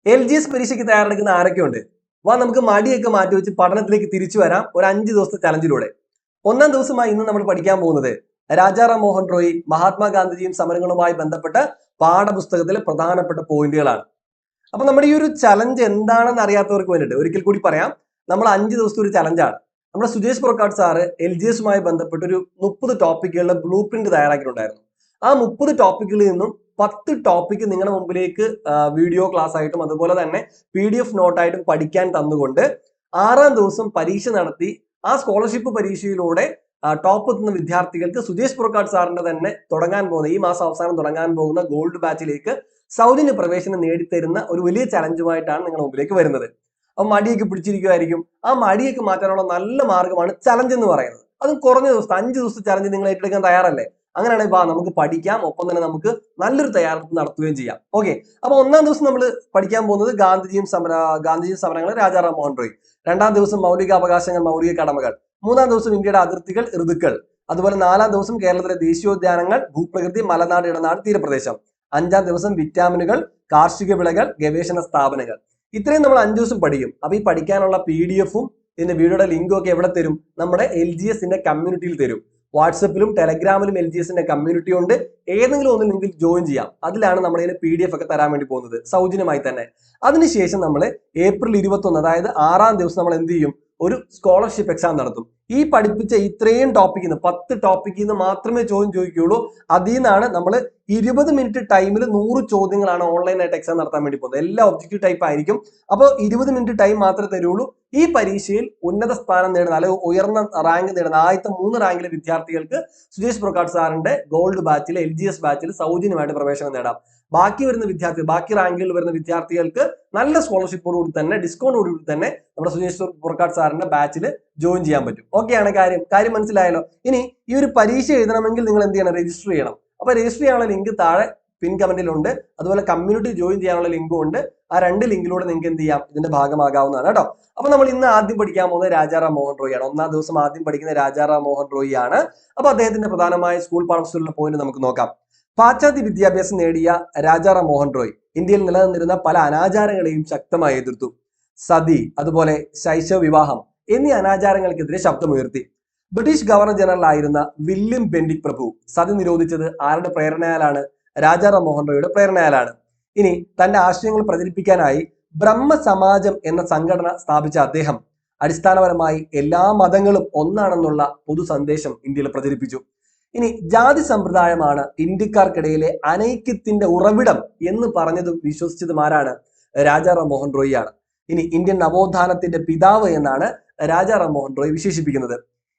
LGS പരീക്ഷയ്ക്ക് തയ്യാറെടുക്കുന്ന ആരൊക്കെയുണ്ട്? നമുക്ക് മടിയൊക്കെ മാറ്റി വെച്ച് പഠനത്തിലേക്ക് തിരിച്ചു വരാം ഒരു 5 ദിവസത്തെ ചലഞ്ചിലൂടെ. ഒന്നാം ദിവസമായി ഇന്ന് നമ്മൾ പഠിക്കാൻ പോകുന്നത് രാജാറാം മോഹൻ റോയ് മഹാത്മാഗാന്ധിജിയും സമരങ്ങളുമായി ബന്ധപ്പെട്ട പാഠപുസ്തകത്തിലെ പ്രധാനപ്പെട്ട പോയിന്റുകളാണ്. അപ്പൊ നമ്മുടെ ഈ ഒരു ചലഞ്ച് എന്താണെന്ന് അറിയാത്തവർക്ക് വേണ്ടിയിട്ട് ഒരിക്കൽ കൂടി പറയാം. നമ്മൾ 5 ദിവസത്തെ ഒരു ചലഞ്ചാണ്. നമ്മുടെ സുജേഷ് പുറക്കാട് സാറ് LGSുമായി ബന്ധപ്പെട്ട് ഒരു 30 ടോപ്പിക്കുകളുടെ ബ്ലൂ പ്രിന്റ് തയ്യാറാക്കിയിട്ടുണ്ടായിരുന്നു. ആ 30 ടോപ്പിക്കുകളിൽ നിന്നും 10 ടോപ്പിക്ക് നിങ്ങളുടെ മുമ്പിലേക്ക് വീഡിയോ ക്ലാസ് ആയിട്ടും അതുപോലെ തന്നെ PDF നോട്ടായിട്ടും പഠിക്കാൻ തന്നുകൊണ്ട് 6ാം ദിവസം പരീക്ഷ നടത്തി ആ സ്കോളർഷിപ്പ് പരീക്ഷയിലൂടെ ടോപ്പ് എത്തുന്ന വിദ്യാർത്ഥികൾക്ക് സുജേഷ് പുറക്കാട് സാറിന്റെ തന്നെ തുടങ്ങാൻ പോകുന്ന ഈ മാസം അവസാനം തുടങ്ങാൻ പോകുന്ന ഗോൾഡ് ബാച്ചിലേക്ക് സൗജന്യ പ്രവേശനം നേടിത്തരുന്ന ഒരു വലിയ ചലഞ്ചുമായിട്ടാണ് നിങ്ങളുടെ മുമ്പിലേക്ക് വരുന്നത്. അപ്പൊ മടിയൊക്കെ പിടിച്ചിരിക്കുമായിരിക്കും. ആ മടിയൊക്കെ മാറ്റാനുള്ള നല്ല മാർഗമാണ് ചലഞ്ച് എന്ന് പറയുന്നത്. അതും കുറഞ്ഞ ദിവസത്തെ 5 ദിവസത്തെ ചലഞ്ച് നിങ്ങൾ ഏറ്റെടുക്കാൻ തയ്യാറല്ലേ? അങ്ങനെയാണെങ്കിൽ നമുക്ക് പഠിക്കാം, ഒപ്പം തന്നെ നമുക്ക് നല്ലൊരു തയ്യാറെടുപ്പ് നടത്തുകയും ചെയ്യാം. ഓക്കെ, അപ്പൊ ഒന്നാം ദിവസം നമ്മൾ പഠിക്കാൻ പോകുന്നത് ഗാന്ധിജിയും സമരങ്ങൾ രാജാറാം മോഹൻ റോയ്. 2ാം ദിവസം മൗലികാവകാശങ്ങൾ മൗലിക കടമകൾ. 3ാം ദിവസം ഇന്ത്യയുടെ അതിർത്തികൾ ഋതുക്കൾ. അതുപോലെ 4ാം ദിവസം കേരളത്തിലെ ദേശീയോദ്യാനങ്ങൾ ഭൂപ്രകൃതി മലനാട് ഇടനാട് തീരപ്രദേശം. 5ാം ദിവസം വിറ്റാമിനുകൾ കാർഷിക വിളകൾ ഗവേഷണ സ്ഥാപനങ്ങൾ. ഇത്രയും നമ്മൾ 5 ദിവസം പഠിക്കും. അപ്പൊ ഈ പഠിക്കാനുള്ള PDF-ഉം ഇതിന്റെ വീഡിയോയുടെ ലിങ്കും ഒക്കെ എവിടെ തരും? നമ്മുടെ LGSന്റെ കമ്മ്യൂണിറ്റിയിൽ തരും. വാട്സപ്പിലും ടെലഗ്രാമിലും LGSന്റെ കമ്മ്യൂണിറ്റി ഉണ്ട്. ഏതെങ്കിലും ഒന്ന് ലിങ്കിൽ ജോയിൻ ചെയ്യാം. അതിലാണ് നമ്മുടെ PDF ഒക്കെ തരാൻ വേണ്ടി പോകുന്നത് സൗജന്യമായി തന്നെ. അതിനുശേഷം നമ്മൾ ഏപ്രിൽ 21, അതായത് 6ാം ദിവസം നമ്മൾ എന്ത് ചെയ്യും? ഒരു സ്കോളർഷിപ്പ് എക്സാം നടത്തും. ഈ പഠിപ്പിച്ച ഇത്രയും ടോപ്പിക്കിൽ നിന്ന് 10 ടോപ്പിക്കിൽ നിന്ന് മാത്രമേ ചോദ്യം ചോദിക്കുകയുള്ളൂ. അതിൽ നിന്നാണ് നമ്മൾ 20 മിനിറ്റ് ടൈമിൽ 100 ചോദ്യങ്ങളാണ് ഓൺലൈനായിട്ട് എക്സാം നടത്താൻ വേണ്ടി പോകുന്നത്. എല്ലാം ഒബ്ജക്റ്റീവ് ടൈപ്പ് ആയിരിക്കും. അപ്പോൾ 20 മിനിറ്റ് ടൈം മാത്രമേ തരുള്ളൂ. ഈ പരീക്ഷയിൽ ഉന്നത സ്ഥാനം നേടുന്ന അല്ലെങ്കിൽ ഉയർന്ന റാങ്ക് നേടുന്ന ആദ്യത്തെ 3 റാങ്കിലെ വിദ്യാർത്ഥികൾക്ക് സുജേഷ് പുറക്കാട് സാറിന്റെ ഗോൾഡ് ബാച്ചിൽ LGS ബാച്ചിൽ സൗജന്യമായിട്ട് പ്രവേശനം നേടാം. ബാക്കി റാങ്കുകളിൽ വരുന്ന വിദ്യാർത്ഥികൾക്ക് നല്ല സ്കോളർഷിപ്പോടുകൂടി തന്നെ ഡിസ്കൗണ്ടോടുകൂടി തന്നെ നമ്മുടെ സുജേഷ് പുറക്കാട് സാറിന്റെ ബാച്ചിൽ ജോയിൻ ചെയ്യാൻ പറ്റും. ഓക്കെയാണ് കാര്യം മനസ്സിലായല്ലോ? ഇനി ഈ ഒരു പരീക്ഷ എഴുതണമെങ്കിൽ നിങ്ങൾ എന്ത് ചെയ്യണം? രജിസ്റ്റർ ചെയ്യണം. അപ്പൊ രജിസ്റ്റർ ചെയ്യാനുള്ള ലിങ്ക് താഴെ പിൻ കമന്റിലുണ്ട്. അതുപോലെ കമ്മ്യൂണിറ്റി ജോയിൻ ചെയ്യാനുള്ള ലിങ്കും ഉണ്ട്. ആ 2 ലിങ്കിലൂടെ നിങ്ങൾക്ക് എന്ത് ചെയ്യാം? ഇതിന്റെ ഭാഗമാകാവുന്നതാണ് കേട്ടോ. അപ്പൊ നമ്മൾ ഇന്ന് ആദ്യം പഠിക്കാൻ പോകുന്നത് രാജാറാം മോഹൻ റോയ് ആണ്. ഒന്നാം ദിവസം ആദ്യം പഠിക്കുന്ന രാജാറാം മോഹൻ റോയ് ആണ്. അപ്പൊ അദ്ദേഹത്തിന്റെ പ്രധാനമായ സ്കൂൾ പാഠപുസ്തകത്തിലുള്ള പോയിന്റ് നമുക്ക് നോക്കാം. പാശ്ചാത്യ വിദ്യാഭ്യാസം നേടിയ രാജാറാം മോഹൻ റോയ് ഇന്ത്യയിൽ നിലനിന്നിരുന്ന പല അനാചാരങ്ങളെയും ശക്തമായി എതിർത്തു. സതി, അതുപോലെ ശൈശവ വിവാഹം എന്നീ അനാചാരങ്ങൾക്കെതിരെ ശബ്ദമുയർത്തി. ബ്രിട്ടീഷ് ഗവർണർ ജനറൽ ആയിരുന്ന വില്യം ബെന്റിക് പ്രഭു സതി നിരോധിച്ചത് ആരുടെ പ്രേരണയാലാണ്? രാജാറാം മോഹൻ റോയുടെ പ്രേരണയാലാണ്. ഇനി തന്റെ ആശയങ്ങൾ പ്രചരിപ്പിക്കാനായി ബ്രഹ്മ സമാജം എന്ന സംഘടന സ്ഥാപിച്ച അദ്ദേഹം അടിസ്ഥാനപരമായി എല്ലാ മതങ്ങളും ഒന്നാണെന്നുള്ള പൊതു സന്ദേശം ഇന്ത്യയിൽ പ്രചരിപ്പിച്ചു. ഇനി ജാതി സമ്പ്രദായമാണ് ഇന്ത്യക്കാർക്കിടയിലെ അനൈക്യത്തിന്റെ ഉറവിടം എന്ന് പറഞ്ഞതും വിശ്വസിച്ചതും ആരാണ്? രാജാറാം മോഹൻ റോയ് ആണ്. ഇനി ഇന്ത്യൻ നവോത്ഥാനത്തിന്റെ പിതാവ് എന്നാണ് രാജാറാം മോഹൻ റോയ് വിശേഷിപ്പിക്കുന്നത്.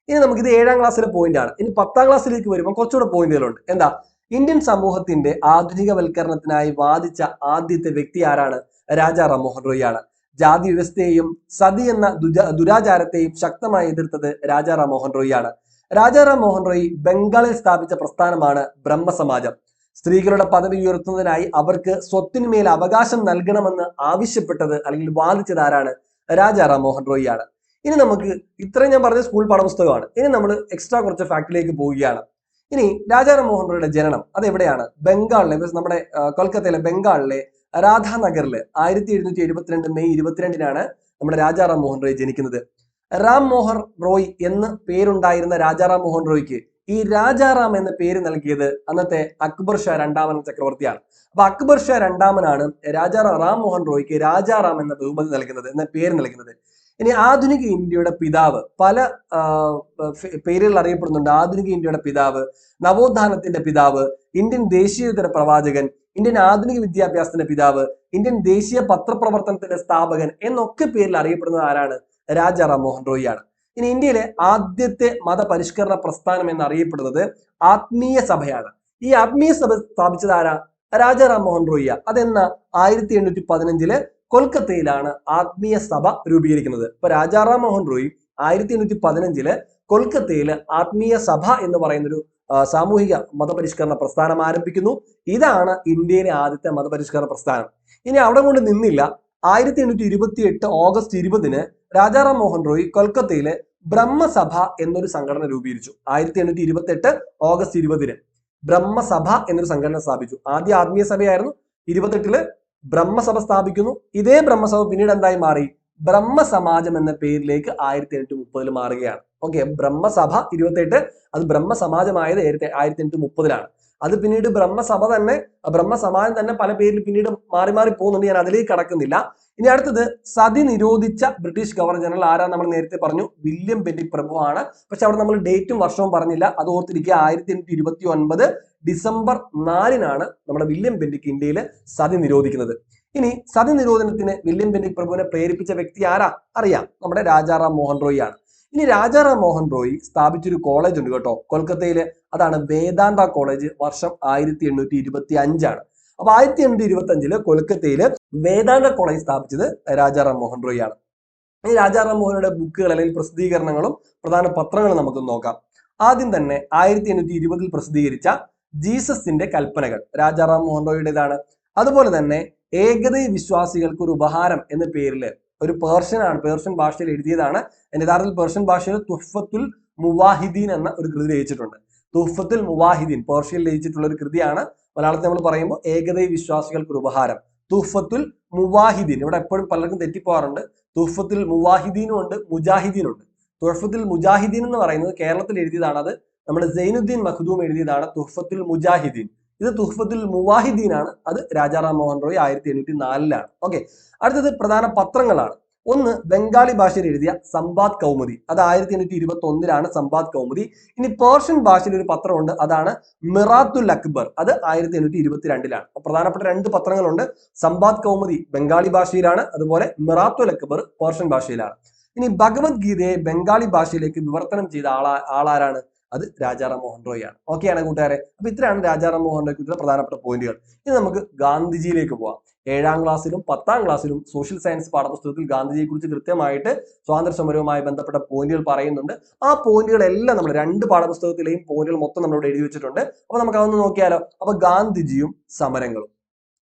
ഇനി നമുക്കിത് 7ാം ക്ലാസ്സിലെ പോയിന്റ് ആണ്. ഇനി 10ാം ക്ലാസ്സിലേക്ക് വരുമ്പോൾ കുറച്ചുകൂടെ പോയിന്റുകളുണ്ട്. എന്താ? ഇന്ത്യൻ സമൂഹത്തിന്റെ ആധുനികവൽക്കരണത്തിനായി വാദിച്ച ആദ്യത്തെ വ്യക്തി ആരാണ്? രാജാറാം മോഹൻ റോയ് ആണ്. ജാതി വ്യവസ്ഥയെയും സതി എന്ന ദുരാചാരത്തെയും ശക്തമായി എതിർത്തത് രാജാറാം മോഹൻ റോയ് ആണ്. രാജാറാം മോഹൻ റോയ് ബംഗാളിൽ സ്ഥാപിച്ച പ്രസ്ഥാനമാണ് ബ്രഹ്മസമാജം. സ്ത്രീകളുടെ പദവി ഉയർത്തുന്നതിനായി അവർക്ക് സ്വത്തിനുമേൽ അവകാശം നൽകണമെന്ന് ആവശ്യപ്പെട്ടത് അല്ലെങ്കിൽ വാദിച്ചത് ആരാണ്? രാജാറാം മോഹൻ റോയ് ആണ്. ഇനി നമുക്ക് ഇത്രയും ഞാൻ പറഞ്ഞ സ്കൂൾ പാഠപുസ്തകമാണ്. ഇനി നമ്മൾ എക്സ്ട്രാ കുറച്ച് ഫാക്ടിലേക്ക് പോവുകയാണ്. ഇനി രാജാറാം മോഹൻ റോയുടെ ജനനം അതെവിടെയാണ്? ബംഗാളിലെ, നമ്മുടെ കൊൽക്കത്തയിലെ ബംഗാളിലെ രാധാനഗറില് 1772 മെയ് 22-നാണ് നമ്മുടെ രാജാറാം മോഹൻ റോയ് ജനിക്കുന്നത്. റാം മോഹൻ റോയ് എന്ന് പേരുണ്ടായിരുന്ന രാജാറാം മോഹൻ റോയ്ക്ക് ഈ രാജാറാം എന്ന പേര് നൽകിയത് അന്നത്തെ അക്ബർ ഷാ 2ാമൻ ചക്രവർത്തിയാണ്. അപ്പൊ അക്ബർ ഷാ 2ാമനാണ് റാം മോഹൻ റോയ്ക്ക് രാജാറാം എന്ന ബഹുമതി നൽകുന്നത്, എന്ന പേര് നൽകുന്നത്. ഇനി ആധുനിക ഇന്ത്യയുടെ പിതാവ് പല പേരുകൾ അറിയപ്പെടുന്നുണ്ട്. ആധുനിക ഇന്ത്യയുടെ പിതാവ്, നവോത്ഥാനത്തിന്റെ പിതാവ്, ഇന്ത്യൻ ദേശീയതര പ്രവാചകൻ, ഇന്ത്യൻ ആധുനിക വിദ്യാഭ്യാസത്തിന്റെ പിതാവ്, ഇന്ത്യൻ ദേശീയ പത്രപ്രവർത്തനത്തിന്റെ സ്ഥാപകൻ എന്നൊക്കെ പേരിൽ അറിയപ്പെടുന്നത് ആരാണ്? രാജാറാം മോഹൻ റോയ് ആണ്. ഇനി ഇന്ത്യയിലെ ആദ്യത്തെ മതപരിഷ്കരണ പ്രസ്ഥാനം എന്നറിയപ്പെടുന്നത് ആത്മീയ സഭയാണ്. ഈ ആത്മീയ സഭ സ്ഥാപിച്ചത് ആരാ? രാജാറാം മോഹൻ റോയ്. അതെന്ന 1815 കൊൽക്കത്തയിലാണ് ആത്മീയ സഭ രൂപീകരിക്കുന്നത്. ഇപ്പൊ രാജാറാം മോഹൻ റോയ് 1815 കൊൽക്കത്തയിൽ ആത്മീയ സഭ എന്ന് പറയുന്നൊരു സാമൂഹിക മതപരിഷ്കരണ പ്രസ്ഥാനം ആരംഭിക്കുന്നു. ഇതാണ് ഇന്ത്യയിലെ ആദ്യത്തെ മതപരിഷ്കരണ പ്രസ്ഥാനം. ഇനി അവിടെ കൊണ്ട് നിന്നില്ല. 1828 ഓഗസ്റ്റ് 20-ന് രാജാറാം മോഹൻ റോയ് കൊൽക്കത്തയിലെ ബ്രഹ്മസഭ എന്നൊരു സംഘടന രൂപീകരിച്ചു. 1828 ഓഗസ്റ്റ് 20-ന് ബ്രഹ്മസഭ എന്നൊരു സംഘടന സ്ഥാപിച്ചു. ആദ്യ ആത്മീയ സഭയായിരുന്നു. 28-ല് ബ്രഹ്മസഭ സ്ഥാപിക്കുന്നു. ഇതേ ബ്രഹ്മസഭ പിന്നീട് എന്തായി മാറി? ബ്രഹ്മസമാജം എന്ന പേരിലേക്ക് 1830 മാറുകയാണ്. ഓക്കെ, ബ്രഹ്മസഭ 28, അത് ബ്രഹ്മസമാജമായത് 1830. അത് പിന്നീട് ബ്രഹ്മസഭ തന്നെ, ബ്രഹ്മസമാജം തന്നെ പല പേരിൽ പിന്നീട് മാറി മാറി പോകുന്നുണ്ട്. ഞാൻ അതിലേക്ക് കടക്കുന്നില്ല. ഇനി അടുത്തത് സതി നിരോധിച്ച ബ്രിട്ടീഷ് ഗവർണർ ജനറൽ ആരാ? നമ്മൾ നേരത്തെ പറഞ്ഞു, വില്യം ബെന്റിക് പ്രഭു ആണ്. പക്ഷെ അവിടെ നമ്മൾ ഡേറ്റും വർഷവും പറഞ്ഞില്ല, അത് ഓർത്തിരിക്കുക. 1829 ഡിസംബർ 4-നാണ് നമ്മുടെ വില്യം ബെന്റിക് ഇന്ത്യയിൽ സതി നിരോധിക്കുന്നത്. ഇനി സതി നിരോധനത്തിന് വില്യം ബെന്റിക് പ്രഭുവിനെ പ്രേരിപ്പിച്ച വ്യക്തി ആരാ? അറിയാം, നമ്മുടെ രാജാറാം മോഹൻ റോയ് ആണ്. ഇനി രാജാറാം മോഹൻ റോയ് സ്ഥാപിച്ചൊരു കോളേജ് ഉണ്ട് കേട്ടോ കൊൽക്കത്തയില്, അതാണ് വേദാന്ത കോളേജ്. വർഷം 1825 അപ്പൊ 1825 കൊൽക്കത്തയില് വേദാന്ത കോളേജ് സ്ഥാപിച്ചത് രാജാറാം മോഹൻ റോയ് ആണ്. ഈ രാജാറാം മോഹനയുടെ ബുക്കുകൾ അല്ലെങ്കിൽ പ്രസിദ്ധീകരണങ്ങളും പ്രധാന പത്രങ്ങളും നമുക്ക് നോക്കാം. ആദ്യം തന്നെ 1820 പ്രസിദ്ധീകരിച്ച ജീസസിന്റെ കൽപ്പനകൾ രാജാറാം മോഹൻ റോയുടേതാണ്. അതുപോലെ തന്നെ ഏകദൈ വിശ്വാസികൾക്ക് ഒരു ഉപഹാരം എന്ന പേരിൽ ഒരു പേർഷ്യൻ ഭാഷയിൽ എഴുതിയതാണ്. അതിന്റെ യഥാർത്ഥത്തിൽ പേർഷ്യൻ ഭാഷയിൽ തുഹ്ഫത്തുൽ മുവാഹിദീൻ എന്ന ഒരു കൃതി രചിച്ചിട്ടുണ്ട്. തുഹ്ഫത്തുൽ മുവാഹിദീൻ പേർഷ്യയിൽ രചിച്ചിട്ടുള്ള ഒരു കൃതിയാണ്. മലയാളത്തിൽ നമ്മൾ പറയുമ്പോൾ ഏകദൈ വിശ്വാസികൾക്ക് ഒരു ഉപഹാരം, തുഹ്ഫത്തുൽ മുവാഹിദീൻ. ഇവിടെ എപ്പോഴും പലർക്കും തെറ്റിപ്പോകാറുണ്ട്. തുഹ്ഫത്തുൽ മുവാഹിദീനും ഉണ്ട്, മുജാഹിദീനും ഉണ്ട്. തുഹ്ഫത്തുൽ മുജാഹിദീൻ എന്ന് പറയുന്നത് കേരളത്തിൽ എഴുതിയതാണ്. അത് നമ്മുടെ സൈനുദ്ദീൻ മഖ്ദൂം എഴുതിയതാണ് തുഹ്ഫത്തുൽ മുജാഹിദീൻ. ഇത് തുഹ്ഫത്തുൽ മുവാഹിദീൻ ആണ്. അത് രാജാറാം മോഹൻ റോയ് 1804 ഓക്കെ. അടുത്തത് പ്രധാന പത്രങ്ങളാണ്. ഒന്ന് ബംഗാളി ഭാഷയിൽ എഴുതിയ സമ്പാദ് കൗമുദി, അത് 1821 സമ്പാദ് കൗമുദി. ഇനി പേർഷ്യൻ ഭാഷയിൽ ഒരു പത്രമുണ്ട്, അതാണ് മിറാത്തുൽ അക്ബർ, അത് 1822. പ്രധാനപ്പെട്ട 2 പത്രങ്ങളുണ്ട്. സമ്പാദ് കൗമുദി ബംഗാളി ഭാഷയിലാണ്, അതുപോലെ മിറാത്തുൽ അക്ബർ പേർഷ്യൻ ഭാഷയിലാണ്. ഇനി ഭഗവത്ഗീതയെ ബംഗാളി ഭാഷയിലേക്ക് വിവർത്തനം ചെയ്ത ആളാരാണ്? അത് രാജാറാം മോഹൻ റോയ് ആണ്. ഓക്കെയാണ് കൂട്ടുകാരെ. അപ്പൊ ഇത്രയാണ് രാജാറാം മോഹൻ റോയ് കുറിച്ചുള്ള പ്രധാനപ്പെട്ട പോയിന്റുകൾ. ഇനി നമുക്ക് ഗാന്ധിജിയിലേക്ക് പോവാം. 7ാം ക്ലാസ്സിലും 10ാം ക്ലാസ്സിലും സോഷ്യൽ സയൻസ് പാഠപുസ്തകത്തിൽ ഗാന്ധിജിയെ കുറിച്ച് കൃത്യമായിട്ട് സ്വാതന്ത്ര്യ സമരവുമായി ബന്ധപ്പെട്ട പോയിന്റുകൾ പറയുന്നുണ്ട്. ആ പോയിന്റുകളെല്ലാം നമ്മൾ 2 പാഠപുസ്തകത്തിലെയും പോയിന്റുകൾ മൊത്തം നമ്മളിവിടെ എഴുതി വെച്ചിട്ടുണ്ട്. അപ്പൊ നമുക്ക് അതൊന്ന് നോക്കിയാലോ. അപ്പൊ ഗാന്ധിജിയും സമരങ്ങളും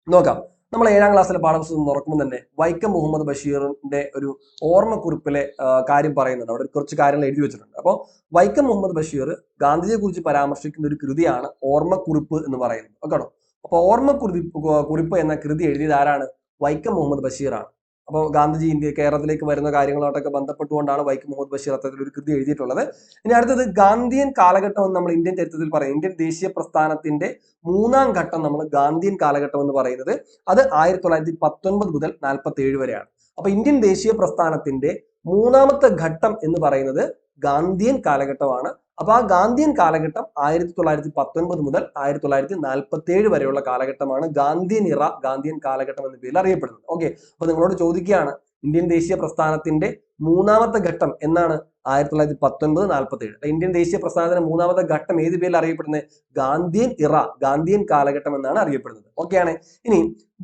നോക്കാം. നമ്മൾ 7ാം ക്ലാസ്സിലെ പാഠപുസ്തകം തുറക്കുമ്പോൾ തന്നെ വൈക്കം മുഹമ്മദ് ബഷീറിന്റെ ഒരു ഓർമ്മക്കുറിപ്പിലെ കാര്യം പറയുന്നുണ്ട്. അവിടെ കുറച്ച് കാര്യങ്ങൾ എഴുതി വെച്ചിട്ടുണ്ട്. അപ്പോൾ വൈക്കം മുഹമ്മദ് ബഷീർ ഗാന്ധിജിയെ കുറിച്ച് പരാമർശിക്കുന്ന ഒരു കൃതിയാണ് ഓർമ്മക്കുറിപ്പ് എന്ന് പറയുന്നത്. ഓക്കെ. അപ്പൊ ഓർമ്മക്കുറിപ്പ് എന്ന കൃതി എഴുതിയത് ആരാണ്? വൈക്കം മുഹമ്മദ് ബഷീറാണ്. അപ്പോൾ ഗാന്ധിജി കേരളത്തിലേക്ക് വരുന്ന കാര്യങ്ങളോട്ടൊക്കെ ബന്ധപ്പെട്ടുകൊണ്ടാണ് വൈക്കം മുഹമ്മദ് ബഷീർ അത്തരത്തിൽ ഒരു കൃതി എഴുതിയിട്ടുള്ളത്. ഇനി അടുത്തത് ഗാന്ധിയൻ കാലഘട്ടം എന്ന് നമ്മൾ ഇന്ത്യൻ ചരിത്രത്തിൽ പറയും. ഇന്ത്യൻ ദേശീയ പ്രസ്ഥാനത്തിന്റെ 3ാം ഘട്ടം നമ്മൾ ഗാന്ധിയൻ കാലഘട്ടം എന്ന് പറയുന്നത് അത് 1919 മുതൽ 47 വരെയാണ്. അപ്പൊ ഇന്ത്യൻ ദേശീയ പ്രസ്ഥാനത്തിന്റെ 3ാമത്തെ ഘട്ടം എന്ന് പറയുന്നത് ഗാന്ധിയൻ കാലഘട്ടമാണ്. അപ്പൊ ആ ഗാന്ധിയൻ കാലഘട്ടം 1919 മുതൽ 1947 വരെയുള്ള കാലഘട്ടമാണ് ഗാന്ധിയൻ ഇറ, ഗാന്ധിയൻ കാലഘട്ടം എന്ന പേരിൽ അറിയപ്പെടുന്നത്. ഓക്കെ. അപ്പൊ നിങ്ങളോട് ചോദിക്കുകയാണ്, ഇന്ത്യൻ ദേശീയ പ്രസ്ഥാനത്തിന്റെ 3ാമത്തെ ഘട്ടം എന്നാണ്? 1919-47. ഇന്ത്യൻ ദേശീയ പ്രസ്ഥാനത്തിന്റെ 3ാമത്തെ ഘട്ടം ഏത് പേരിൽ അറിയപ്പെടുന്നത്? ഗാന്ധിയൻ ഇറ, ഗാന്ധിയൻ കാലഘട്ടം എന്നാണ് അറിയപ്പെടുന്നത്. ഓക്കെയാണ്. ഇനി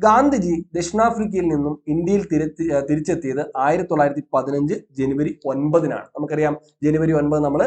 ഗാന്ധിജി ദക്ഷിണാഫ്രിക്കയിൽ നിന്നും ഇന്ത്യയിൽ തിരിച്ചെത്തിയത് 1915 ജനുവരി 9-നാണ്. നമുക്കറിയാം ജനുവരി 9 നമ്മൾ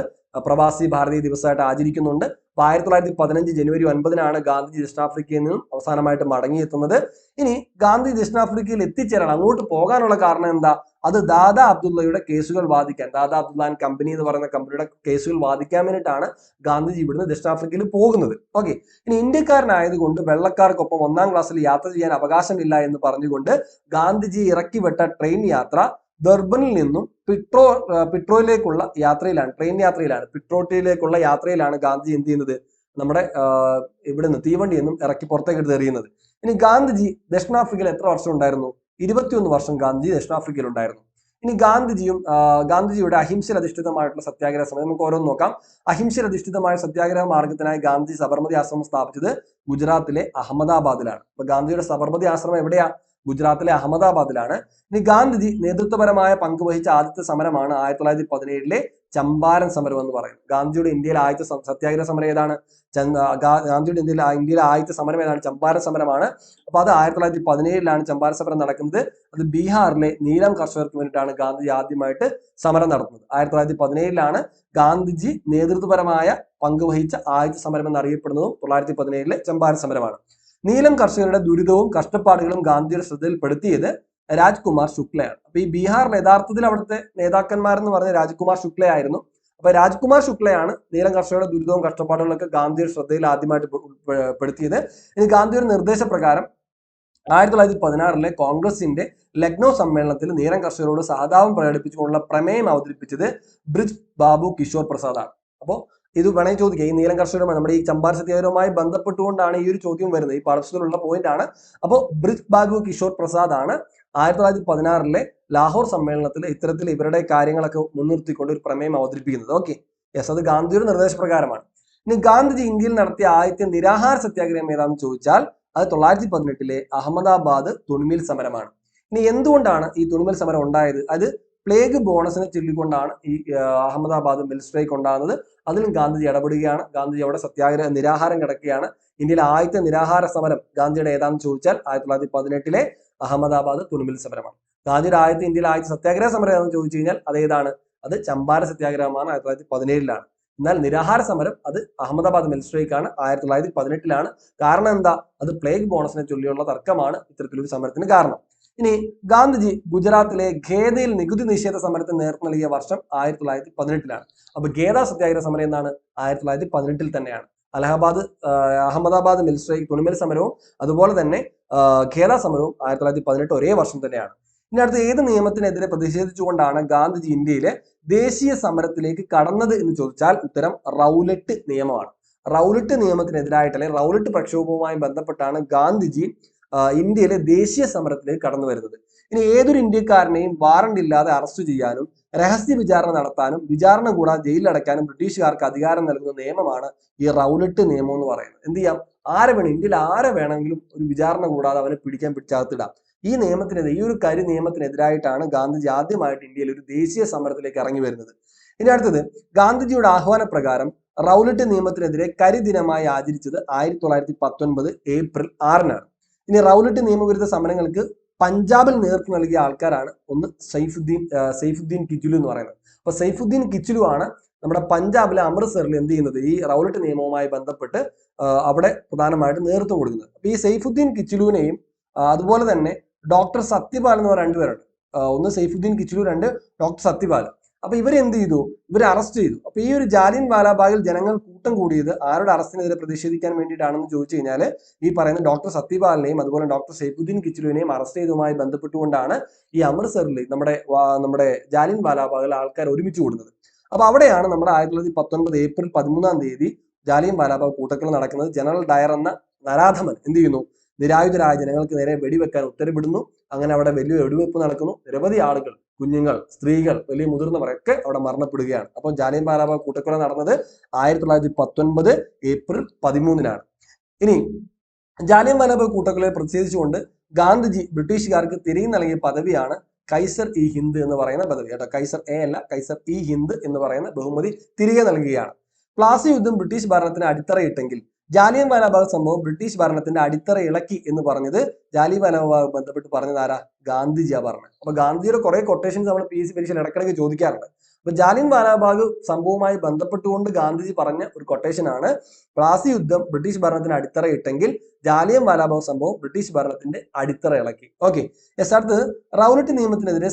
പ്രവാസി ഭാരതീയ ദിവസമായിട്ട് ആചരിക്കുന്നുണ്ട്. അപ്പൊ 1915 ജനുവരി 9-നാണ് ഗാന്ധിജി ദക്ഷിണാഫ്രിക്കയിൽ നിന്നും അവസാനമായിട്ട് മടങ്ങിയെത്തുന്നത്. ഇനി ഗാന്ധിജി ദക്ഷിണാഫ്രിക്കയിൽ എത്തിച്ചേരാൻ, അങ്ങോട്ട് പോകാനുള്ള കാരണം എന്താ? അത് ദാദാ അബ്ദുള്ളയുടെ കേസുകൾ വാദിക്കാൻ, ദാദാ അബ്ദുള്ള ആൻഡ് കമ്പനി എന്ന് പറയുന്ന കമ്പനിയുടെ കേസുകൾ വാദിക്കാൻ വേണ്ടിയിട്ടാണ് ഗാന്ധിജി ഇവിടുന്ന് ദക്ഷിണാഫ്രിക്കയിൽ പോകുന്നത്. ഓക്കെ. ഇനി ഇന്ത്യക്കാരനായതുകൊണ്ട് വെള്ളക്കാർക്കൊപ്പം 1ാം ക്ലാസ്സിൽ യാത്ര ചെയ്യാൻ അവകാശമില്ല എന്ന് പറഞ്ഞുകൊണ്ട് ഗാന്ധിജി ഇറക്കി വിട്ട ട്രെയിൻ യാത്ര ദർബനിൽ നിന്നും പിട്രോയിലേക്കുള്ള യാത്രയിലാണ്, ട്രെയിൻ യാത്രയിലാണ്, പിട്രോട്ടിയിലേക്കുള്ള യാത്രയിലാണ് ഗാന്ധിജി എന്ത് ചെയ്യുന്നത്? നമ്മുടെ ഇവിടുന്ന് തീവണ്ടി നിന്നും ഇറക്കി പുറത്തേക്ക് എടുത്ത് എറിയുന്നത്. ഇനി ഗാന്ധിജി ദക്ഷിണാഫ്രിക്കയിൽ എത്ര വർഷം ഉണ്ടായിരുന്നു? 21 വർഷം ഗാന്ധിജി ദക്ഷിണാഫ്രിക്കയിൽ ഉണ്ടായിരുന്നു. ഇനി ഗാന്ധിജിയുടെ അഹിംസയിലധിഷ്ഠിതമായിട്ടുള്ള സത്യാഗ്രഹ സമയം നമുക്ക് ഓരോന്ന് നോക്കാം. അഹിംസയിലധിഷ്ഠിതമായ സത്യാഗ്രഹ മാർഗത്തിനായി ഗാന്ധിജി സബർമതി ആശ്രമം സ്ഥാപിച്ചത് ഗുജറാത്തിലെ അഹമ്മദാബാദിലാണ്. അപ്പൊ ഗാന്ധിജിയുടെ സബർമതി ആശ്രമം എവിടെയാ? ഗുജറാത്തിലെ അഹമ്മദാബാദിലാണ്. ഇനി ഗാന്ധിജി നേതൃത്വപരമായ പങ്ക് വഹിച്ച ആദ്യത്തെ സമരമാണ് 1917 ചമ്പാരൻ സമരം എന്ന് പറയുന്നത്. ഗാന്ധിജിയുടെ ഇന്ത്യയിലെ ആദ്യത്തെ സത്യാഗ്രഹ സമരം ഏതാണ്? ഗാന്ധിജിയുടെ ഇന്ത്യയിലെ ആദ്യത്തെ സമരം ഏതാണ്? ചമ്പാരൻ സമരമാണ്. അപ്പൊ അത് 1917 ചമ്പാരൻ സമരം നടക്കുന്നത്. അത് ബീഹാറിലെ നീലം കർഷകർക്ക് വേണ്ടിയിട്ടാണ് ഗാന്ധിജി ആദ്യമായിട്ട് സമരം നടത്തുന്നത്. 1917 ഗാന്ധിജി നേതൃത്വപരമായ പങ്ക് വഹിച്ച ആദ്യത്തെ സമരം എന്നറിയപ്പെടുന്നതും 1917 ചമ്പാരൻ സമരമാണ്. നീലം കർഷകരുടെ ദുരിതവും കഷ്ടപ്പാടുകളും ഗാന്ധിജിയുടെ ശ്രദ്ധയിൽപ്പെടുത്തിയത് രാജ്കുമാർ ശുക്ലയാണ്. അപ്പൊ ഈ ബീഹാറിൽ യഥാർത്ഥത്തിൽ അവിടുത്തെ നേതാക്കന്മാരെന്ന് പറഞ്ഞ രാജ്കുമാർ ശുക്ലയായിരുന്നു. അപ്പൊ രാജ്കുമാർ ശുക്ലയാണ് നീലം കർഷകരുടെ ദുരിതവും കഷ്ടപ്പാടുകളൊക്കെ ഗാന്ധിജിയുടെ ശ്രദ്ധയിൽ ആദ്യമായിട്ട് പെടുത്തിയത്. ഇനി ഗാന്ധിയുടെ നിർദ്ദേശപ്രകാരം 1916 കോൺഗ്രസിന്റെ ലക്നൗ സമ്മേളനത്തിൽ നീലം കർഷകരോട് സഹതാപം പ്രകടിപ്പിച്ചുകൊണ്ടുള്ള പ്രമേയം അവതരിപ്പിച്ചത് ബ്രിജ് ബാബു കിഷോർ പ്രസാദാണ്. അപ്പോൾ ഇത് വേണമെങ്കിൽ ചോദിക്കുക, ഈ നീലം കർഷകരുമായി നമ്മുടെ ഈ ചമ്പാര സത്യാഗ്രഹവുമായി ബന്ധപ്പെട്ടുകൊണ്ടാണ് ഈ ഒരു ചോദ്യം വരുന്നത്. ഈ പാഠപുസ്തകത്തിലുള്ള പോയിന്റ് ആണ്. അപ്പോൾ ബ്രിജ് ബാബു കിഷോർ പ്രസാദ് ആണ് 1916 ലാഹോർ സമ്മേളനത്തിൽ ഇത്തരത്തിൽ ഇവരുടെ കാര്യങ്ങളൊക്കെ മുൻനിർത്തിക്കൊണ്ട് ഒരു പ്രമേയം അവതരിപ്പിക്കുന്നത്. ഓക്കെ, യെസ്, അത് ഗാന്ധിയുടെ നിർദ്ദേശപ്രകാരമാണ്. ഇനി ഗാന്ധിജി ഇന്ത്യയിൽ നടത്തിയ ആദ്യത്തെ നിരാഹാര സത്യാഗ്രഹം ഏതാണെന്ന് ചോദിച്ചാൽ അത് 1918 അഹമ്മദാബാദ് തുണിമിൽ സമരമാണ്. ഇനി എന്തുകൊണ്ടാണ് ഈ തുണിമിൽ സമരം ഉണ്ടായത്? അത് പ്ലേഗ് ബോണസിനെ ചൊല്ലിക്കൊണ്ടാണ് ഈ അഹമ്മദാബാദ് മിൽ സ്ട്രൈക്ക് ഉണ്ടാകുന്നത്. അതിലും ഗാന്ധിജി ഇടപെടുകയാണ്. ഗാന്ധിജി അവിടെ നിരാഹാരം കിടക്കുകയാണ്. ഇന്ത്യയിലെ ആദ്യത്തെ നിരാഹാര സമരം ഗാന്ധിയുടെ ഏതാണെന്ന് ചോദിച്ചാൽ 1918 അഹമ്മദാബാദ് തുണിമിൽ സമരമാണ്. ഗാന്ധിയുടെ ഇന്ത്യയിലെ ആദ്യത്തെ സത്യാഗ്രഹ സമരം ഏതാണെന്ന് ചോദിച്ചു കഴിഞ്ഞാൽ അതേതാണ്? അത് ചമ്പാര സത്യാഗ്രഹമാണ്, 1917 എന്നാൽ നിരാഹാര സമരം അത് അഹമ്മദാബാദ് മിൽ സ്ട്രൈക്ക് ആണ്, 1918 കാരണം എന്താ? അത് പ്ലേഗ് ബോണസിനെ ചൊല്ലിയുള്ള തർക്കമാണ് ഇത്തരത്തിലൊരു സമരത്തിന് കാരണം. ഇനി ഗാന്ധിജി ഗുജറാത്തിലെ ഖേദയിൽ നികുതി നിഷേധ സമരത്തിന് നേതൃത്വം നൽകിയ വർഷം 1918 അപ്പൊ ഖേദ സത്യാഗ്രഹ സമരം എന്നാണ് 1918 തന്നെയാണ്. അഹമ്മദാബാദ് മിൽ സ്ട്രൈക്ക് തുണിമിൽ സമരവും അതുപോലെ തന്നെ ഖേദ സമരവും 1918 ഒരേ വർഷം തന്നെയാണ്. ഇനി അടുത്ത് ഏത് നിയമത്തിനെതിരെ പ്രതിഷേധിച്ചുകൊണ്ടാണ് ഗാന്ധിജി ഇന്ത്യയിലെ ദേശീയ സമരത്തിലേക്ക് കടന്നത് എന്ന് ചോദിച്ചാൽ ഉത്തരം റൗലറ്റ് നിയമമാണ്. റൗലറ്റ് നിയമത്തിനെതിരായിട്ട് അല്ലെങ്കിൽ റൗലറ്റ് പ്രക്ഷോഭവുമായി ബന്ധപ്പെട്ടാണ് ഗാന്ധിജി ഇന്ത്യയിലെ ദേശീയ സമരത്തിലേക്ക് കടന്നു വരുന്നത്. ഇനി ഏതൊരു ഇന്ത്യക്കാരനെയും വാറണ്ട് ഇല്ലാതെ അറസ്റ്റ് ചെയ്യാനും രഹസ്യ വിചാരണ നടത്താനും വിചാരണ കൂടാതെ ജയിലിലടയ്ക്കാനും ബ്രിട്ടീഷുകാർക്ക് അധികാരം നൽകുന്ന നിയമമാണ് ഈ റൗലറ്റ് നിയമം എന്ന് പറയുന്നത്. എന്ത് ചെയ്യാം? ഇന്ത്യയിൽ ആരെ വേണമെങ്കിലും ഒരു വിചാരണ കൂടാതെ അവനെ പിടിച്ചകത്തിടാം. ഈ ഒരു കരി നിയമത്തിനെതിരായിട്ടാണ് ഗാന്ധിജി ആദ്യമായിട്ട് ഇന്ത്യയിൽ ഒരു ദേശീയ സമരത്തിലേക്ക് ഇറങ്ങി വരുന്നത്. ഇനി അടുത്തത് ഗാന്ധിജിയുടെ ആഹ്വാനപ്രകാരം റൗലറ്റ് നിയമത്തിനെതിരെ കരിദിനമായി ആചരിച്ചത് 1919 ഏപ്രിൽ 6 ഇനി റൗലറ്റ് നിയമവിരുദ്ധ സമരങ്ങൾക്ക് പഞ്ചാബിൽ നേതൃത്വം നൽകിയ ആൾക്കാരാണ് ഒന്ന് സൈഫുദ്ദീൻ കിച്ചുലു എന്ന് പറയുന്നത്. അപ്പൊ സൈഫുദ്ദീൻ കിച്ചുലു ആണ് നമ്മുടെ പഞ്ചാബിലെ അമൃത്സറിൽ എന്ത് ചെയ്യുന്നത്? ഈ റൗലറ്റ് നിയമവുമായി ബന്ധപ്പെട്ട് അവിടെ പ്രധാനമായിട്ട് നേതൃത്വം കൊടുക്കുന്നത്. അപ്പൊ ഈ സൈഫുദ്ദീൻ കിച്ചുലുവിനെയും അതുപോലെ തന്നെ ഡോക്ടർ സത്യപാൽ എന്ന് പറയുന്ന രണ്ടുപേരുണ്ട്. ഒന്ന് സൈഫുദ്ദീൻ കിച്ചുലു, രണ്ട് ഡോക്ടർ സത്യപാൽ. അപ്പൊ ഇവരെ എന്ത് ചെയ്തു? ഇവരെ അറസ്റ്റ് ചെയ്തു. അപ്പൊ ഈ ഒരു ജാലിയൻ വാലാബാഗിൽ ജനങ്ങൾ കൂട്ടം കൂടിയത് ആരുടെ അറസ്റ്റിനെതിരെ പ്രതിഷേധിക്കാൻ വേണ്ടിയിട്ടാണെന്ന് ചോദിച്ചു കഴിഞ്ഞാൽ ഈ പറയുന്ന ഡോക്ടർ സത്യപാലിനെയും അതുപോലെ ഡോക്ടർ സൈഫുദ്ദീൻ കിച്ചുലുവിനെയും അറസ്റ്റ് ചെയ്തതുമായി ബന്ധപ്പെട്ടുകൊണ്ടാണ് ഈ അമൃത്സറിൽ നമ്മുടെ ജാലിയൻ വാലാബാഗിൽ ആൾക്കാർ ഒരുമിച്ച് കൂടുന്നത്. അപ്പൊ അവിടെയാണ് നമ്മുടെ 1919 ഏപ്രിൽ 13 ജാലിയൻ വാലാബാഗ് കൂട്ടക്കൊല നടക്കുന്നത്. ജനറൽ ഡയർ എന്ന നരാധമൻ എന്ത് ചെയ്യുന്നു? നിരായുധരായ ജനങ്ങൾക്ക് നേരെ വെടിവെക്കാൻ ഉത്തരവിടുന്നു. അങ്ങനെ അവിടെ വലിയ വെടിവെപ്പ് നടക്കുന്നു. നിരവധി ആളുകൾ, കുഞ്ഞുങ്ങൾ, സ്ത്രീകൾ, വലിയ മുതിർന്നവരൊക്കെ അവിടെ മരണപ്പെടുകയാണ്. അപ്പോൾ ജാലിയൻ വാലാബാഗ് കൂട്ടക്കൊല നടന്നത് 1919 ഏപ്രിൽ 13 ഇനി ജാലിയൻ വാലാബാഗ് കൂട്ടക്കൊലയിൽ പ്രതിഷേധിച്ചുകൊണ്ട് ഗാന്ധിജി ബ്രിട്ടീഷുകാർക്ക് തിരികെ നൽകിയ പദവിയാണ് കൈസർ ഇ ഹിന്ദ് എന്ന് പറയുന്ന പദവി. കേട്ടോ, കൈസർ എ അല്ല, കൈസർ ഇ ഹിന്ദ് എന്ന് പറയുന്ന ബഹുമതി തിരികെ നൽകുകയാണ്. പ്ലാസി യുദ്ധം ബ്രിട്ടീഷ് ഭരണത്തിന് അടിത്തറയിട്ടെങ്കിൽ ജാലിയൻ വാലാബാഗ് സംഭവം ബ്രിട്ടീഷ് ഭരണത്തിന്റെ അടിത്തറ ഇളക്കി എന്ന് പറഞ്ഞത് ജാലിയൻ വാലാബാഗ് ബന്ധപ്പെട്ട് പറഞ്ഞത് ആരാ? ഗാന്ധിജിയാ പറഞ്ഞത്. അപ്പൊ ഗാന്ധിജിയുടെ കുറെ കൊട്ടേഷൻസ് നമ്മൾ PSC പരീക്ഷയിൽ ഇടക്കിടയ്ക്ക് ചോദിക്കാറുണ്ട്. അപ്പൊ ജാലിയൻ വാലാബാഗ് സംഭവവുമായി ബന്ധപ്പെട്ടുകൊണ്ട് ഗാന്ധിജി പറഞ്ഞ ഒരു കൊട്ടേഷൻ ആണ് പ്ലാസി യുദ്ധം ബ്രിട്ടീഷ് ഭരണത്തിന് അടിത്തറ ഇട്ടെങ്കിൽ ജാലിയൻ വാലാബാഗ് സംഭവം ബ്രിട്ടീഷ് ഭരണത്തിന്റെ അടിത്തറ ഇളക്കി. ഓക്കെ, അടുത്തത് റൗലറ്റ് നിയമത്തിനെതിരെ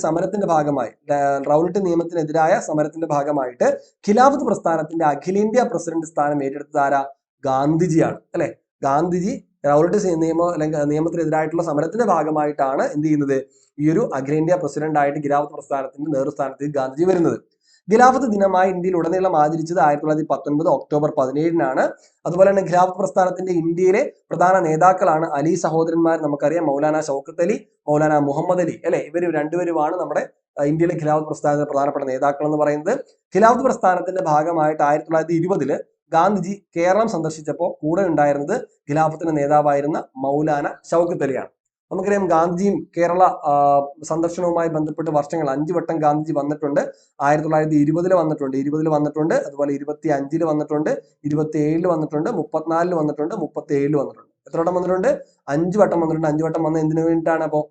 റൗലറ്റ് നിയമത്തിനെതിരായ സമരത്തിന്റെ ഭാഗമായിട്ട് ഖിലാഫത്ത് പ്രസ്ഥാനത്തിന്റെ അഖിലേന്ത്യാ പ്രസിഡന്റ് സ്ഥാനം ഏറ്റെടുത്തത് ആരാ? ഗാന്ധിജിയാണ്. അല്ലെ? ഗാന്ധിജി റൗലറ്റ് നിയമത്തിനെതിരായിട്ടുള്ള സമരത്തിന്റെ ഭാഗമായിട്ടാണ് എന്ത് ചെയ്യുന്നത്? ഈ ഒരു അഖിലേന്ത്യാ പ്രസിഡന്റ് ആയിട്ട് ഖിലാഫത്ത് പ്രസ്ഥാനത്തിന്റെ നേതൃസ്ഥാനത്തേക്ക് ഗാന്ധിജി വരുന്നത്. ഖിലാഫത്ത് ദിനമായി ഇന്ത്യയിൽ ഉടനീളം ആചരിച്ചത് 1919 ഒക്ടോബർ 17 അതുപോലെ തന്നെ ഖിലാഫത്ത് പ്രസ്ഥാനത്തിന്റെ ഇന്ത്യയിലെ പ്രധാന നേതാക്കളാണ് അലി സഹോദരന്മാർ. നമുക്കറിയാം, മൗലാന ഷൗക്കത്ത് അലി, മൗലാന മുഹമ്മദ് അലി. അല്ലെ? ഇവർ രണ്ടുപേരുമാണ് നമ്മുടെ ഇന്ത്യയിലെ ഖിലാഫത്ത് പ്രസ്ഥാനത്തിന്റെ പ്രധാനപ്പെട്ട നേതാക്കൾ എന്ന് പറയുന്നത്. ഖിലാഫത്ത് പ്രസ്ഥാനത്തിന്റെ ഭാഗമായിട്ട് 1920 ഗാന്ധിജി കേരളം സന്ദർശിച്ചപ്പോൾ കൂടെ ഉണ്ടായിരുന്നത് ഖിലാഫത്തിന്റെ നേതാവായിരുന്ന മൗലാന ഷൗക്കത്ത് അലിയാണ്. നമുക്കറിയാം, ഗാന്ധിജിയും കേരള സന്ദർശനവുമായി ബന്ധപ്പെട്ട് വർഷങ്ങൾ 5 വട്ടം ഗാന്ധിജി വന്നിട്ടുണ്ട്. 1920 വന്നിട്ടുണ്ട്, 20 വന്നിട്ടുണ്ട്, അതുപോലെ 25 വന്നിട്ടുണ്ട്, 27 വന്നിട്ടുണ്ട്, 34 വന്നിട്ടുണ്ട്, 37 വന്നിട്ടുണ്ട്. എത്ര വട്ടം വന്നിട്ടുണ്ട്? 5 വട്ടം വന്നിട്ടുണ്ട്. 5 വട്ടം വന്നത് എന്തിനു വേണ്ടിയിട്ടാണ്? അപ്പോൾ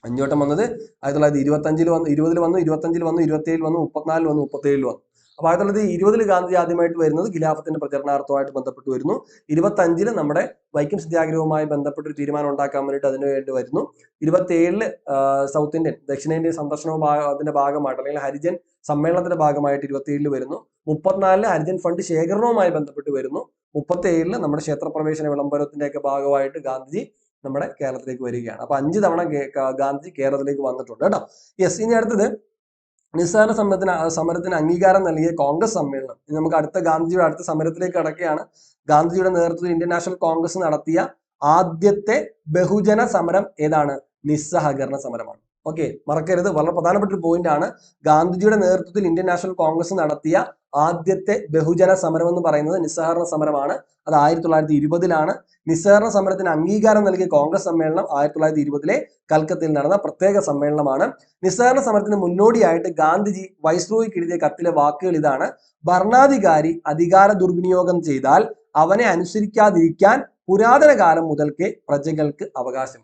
5 വട്ടം വന്നത് 1925 വന്നു, 20 വന്നു, 25 വന്നു, 27 വന്നു, 34 വന്നു, 37 വന്നു. അപ്പൊ 1920 ഗാന്ധിജി ആദ്യമായിട്ട് വരുന്നത് ഖിലാഫത്തിന്റെ പ്രചരണാർത്ഥമായിട്ട് ബന്ധപ്പെട്ട് വരുന്നു. 25 നമ്മുടെ വൈക്കം സത്യാഗ്രഹവുമായി ബന്ധപ്പെട്ട് ഒരു തീരുമാനം ഉണ്ടാക്കാൻ വേണ്ടിയിട്ട് അതിനു വേണ്ടി വരുന്നു. 27 സൗത്ത് ഇന്ത്യൻ ദക്ഷിണേന്ത്യൻ സന്ദർശനവും അതിന്റെ ഭാഗമായിട്ട് അല്ലെങ്കിൽ ഹരിജൻ സമ്മേളനത്തിന്റെ ഭാഗമായിട്ട് 27 വരുന്നു. 34 ഹരിജൻ ഫണ്ട് ശേഖരണവുമായി ബന്ധപ്പെട്ട് വരുന്നു. 37 നമ്മുടെ ക്ഷേത്രപ്രവേശന വിളംബരത്തിന്റെ ഒക്കെ ഭാഗമായിട്ട് ഗാന്ധിജി നമ്മുടെ കേരളത്തിലേക്ക് വരികയാണ്. അപ്പൊ 5 തവണ ഗാന്ധിജി കേരളത്തിലേക്ക് വന്നിട്ടുണ്ട് കേട്ടോ. യെസ്. ഇനി അടുത്തത് നിസ്സഹകരണ സമരത്തിന് അംഗീകാരം നൽകിയ കോൺഗ്രസ് സമ്മേളനം. ഇനി നമുക്ക് ഗാന്ധിജിയുടെ അടുത്ത സമരത്തിലേക്ക് കടക്കുകയാണ്. ഗാന്ധിജിയുടെ നേതൃത്വത്തിൽ ഇന്ത്യൻ നാഷണൽ കോൺഗ്രസ് നടത്തിയ ആദ്യത്തെ ബഹുജന സമരം ഏതാണ്? നിസ്സഹകരണ സമരമാണ്. ഓക്കെ, മറക്കരുത്, വളരെ പ്രധാനപ്പെട്ട ഒരു പോയിന്റ് ആണ്. ഗാന്ധിജിയുടെ നേതൃത്വത്തിൽ ഇന്ത്യൻ നാഷണൽ കോൺഗ്രസ് നടത്തിയ ആദ്യത്തെ ബഹുജന സമരം എന്ന് പറയുന്നത് നിസ്സഹകരണ സമരമാണ്. അത് 1920-ലാണ്. നിസ്സഹകരണ സമരത്തിന് അംഗീകാരം നൽകിയ കോൺഗ്രസ് സമ്മേളനം 1920-ലെ കൽക്കത്തയിൽ നടന്ന പ്രത്യേക സമ്മേളനമാണ്. നിസ്സഹകരണ സമരത്തിന് മുന്നോടിയായിട്ട് ഗാന്ധിജി വൈസ്രോയിക്ക് എഴുതിയ കത്തിലെ വാക്കുകൾ ഇതാണ്: ഭരണാധികാരി അധികാര ദുർവിനിയോഗം ചെയ്താൽ അവനെ അനുസരിക്കാതിരിക്കാൻ പുരാതന കാലം മുതൽക്കേ പ്രജകൾക്ക് അവകാശം.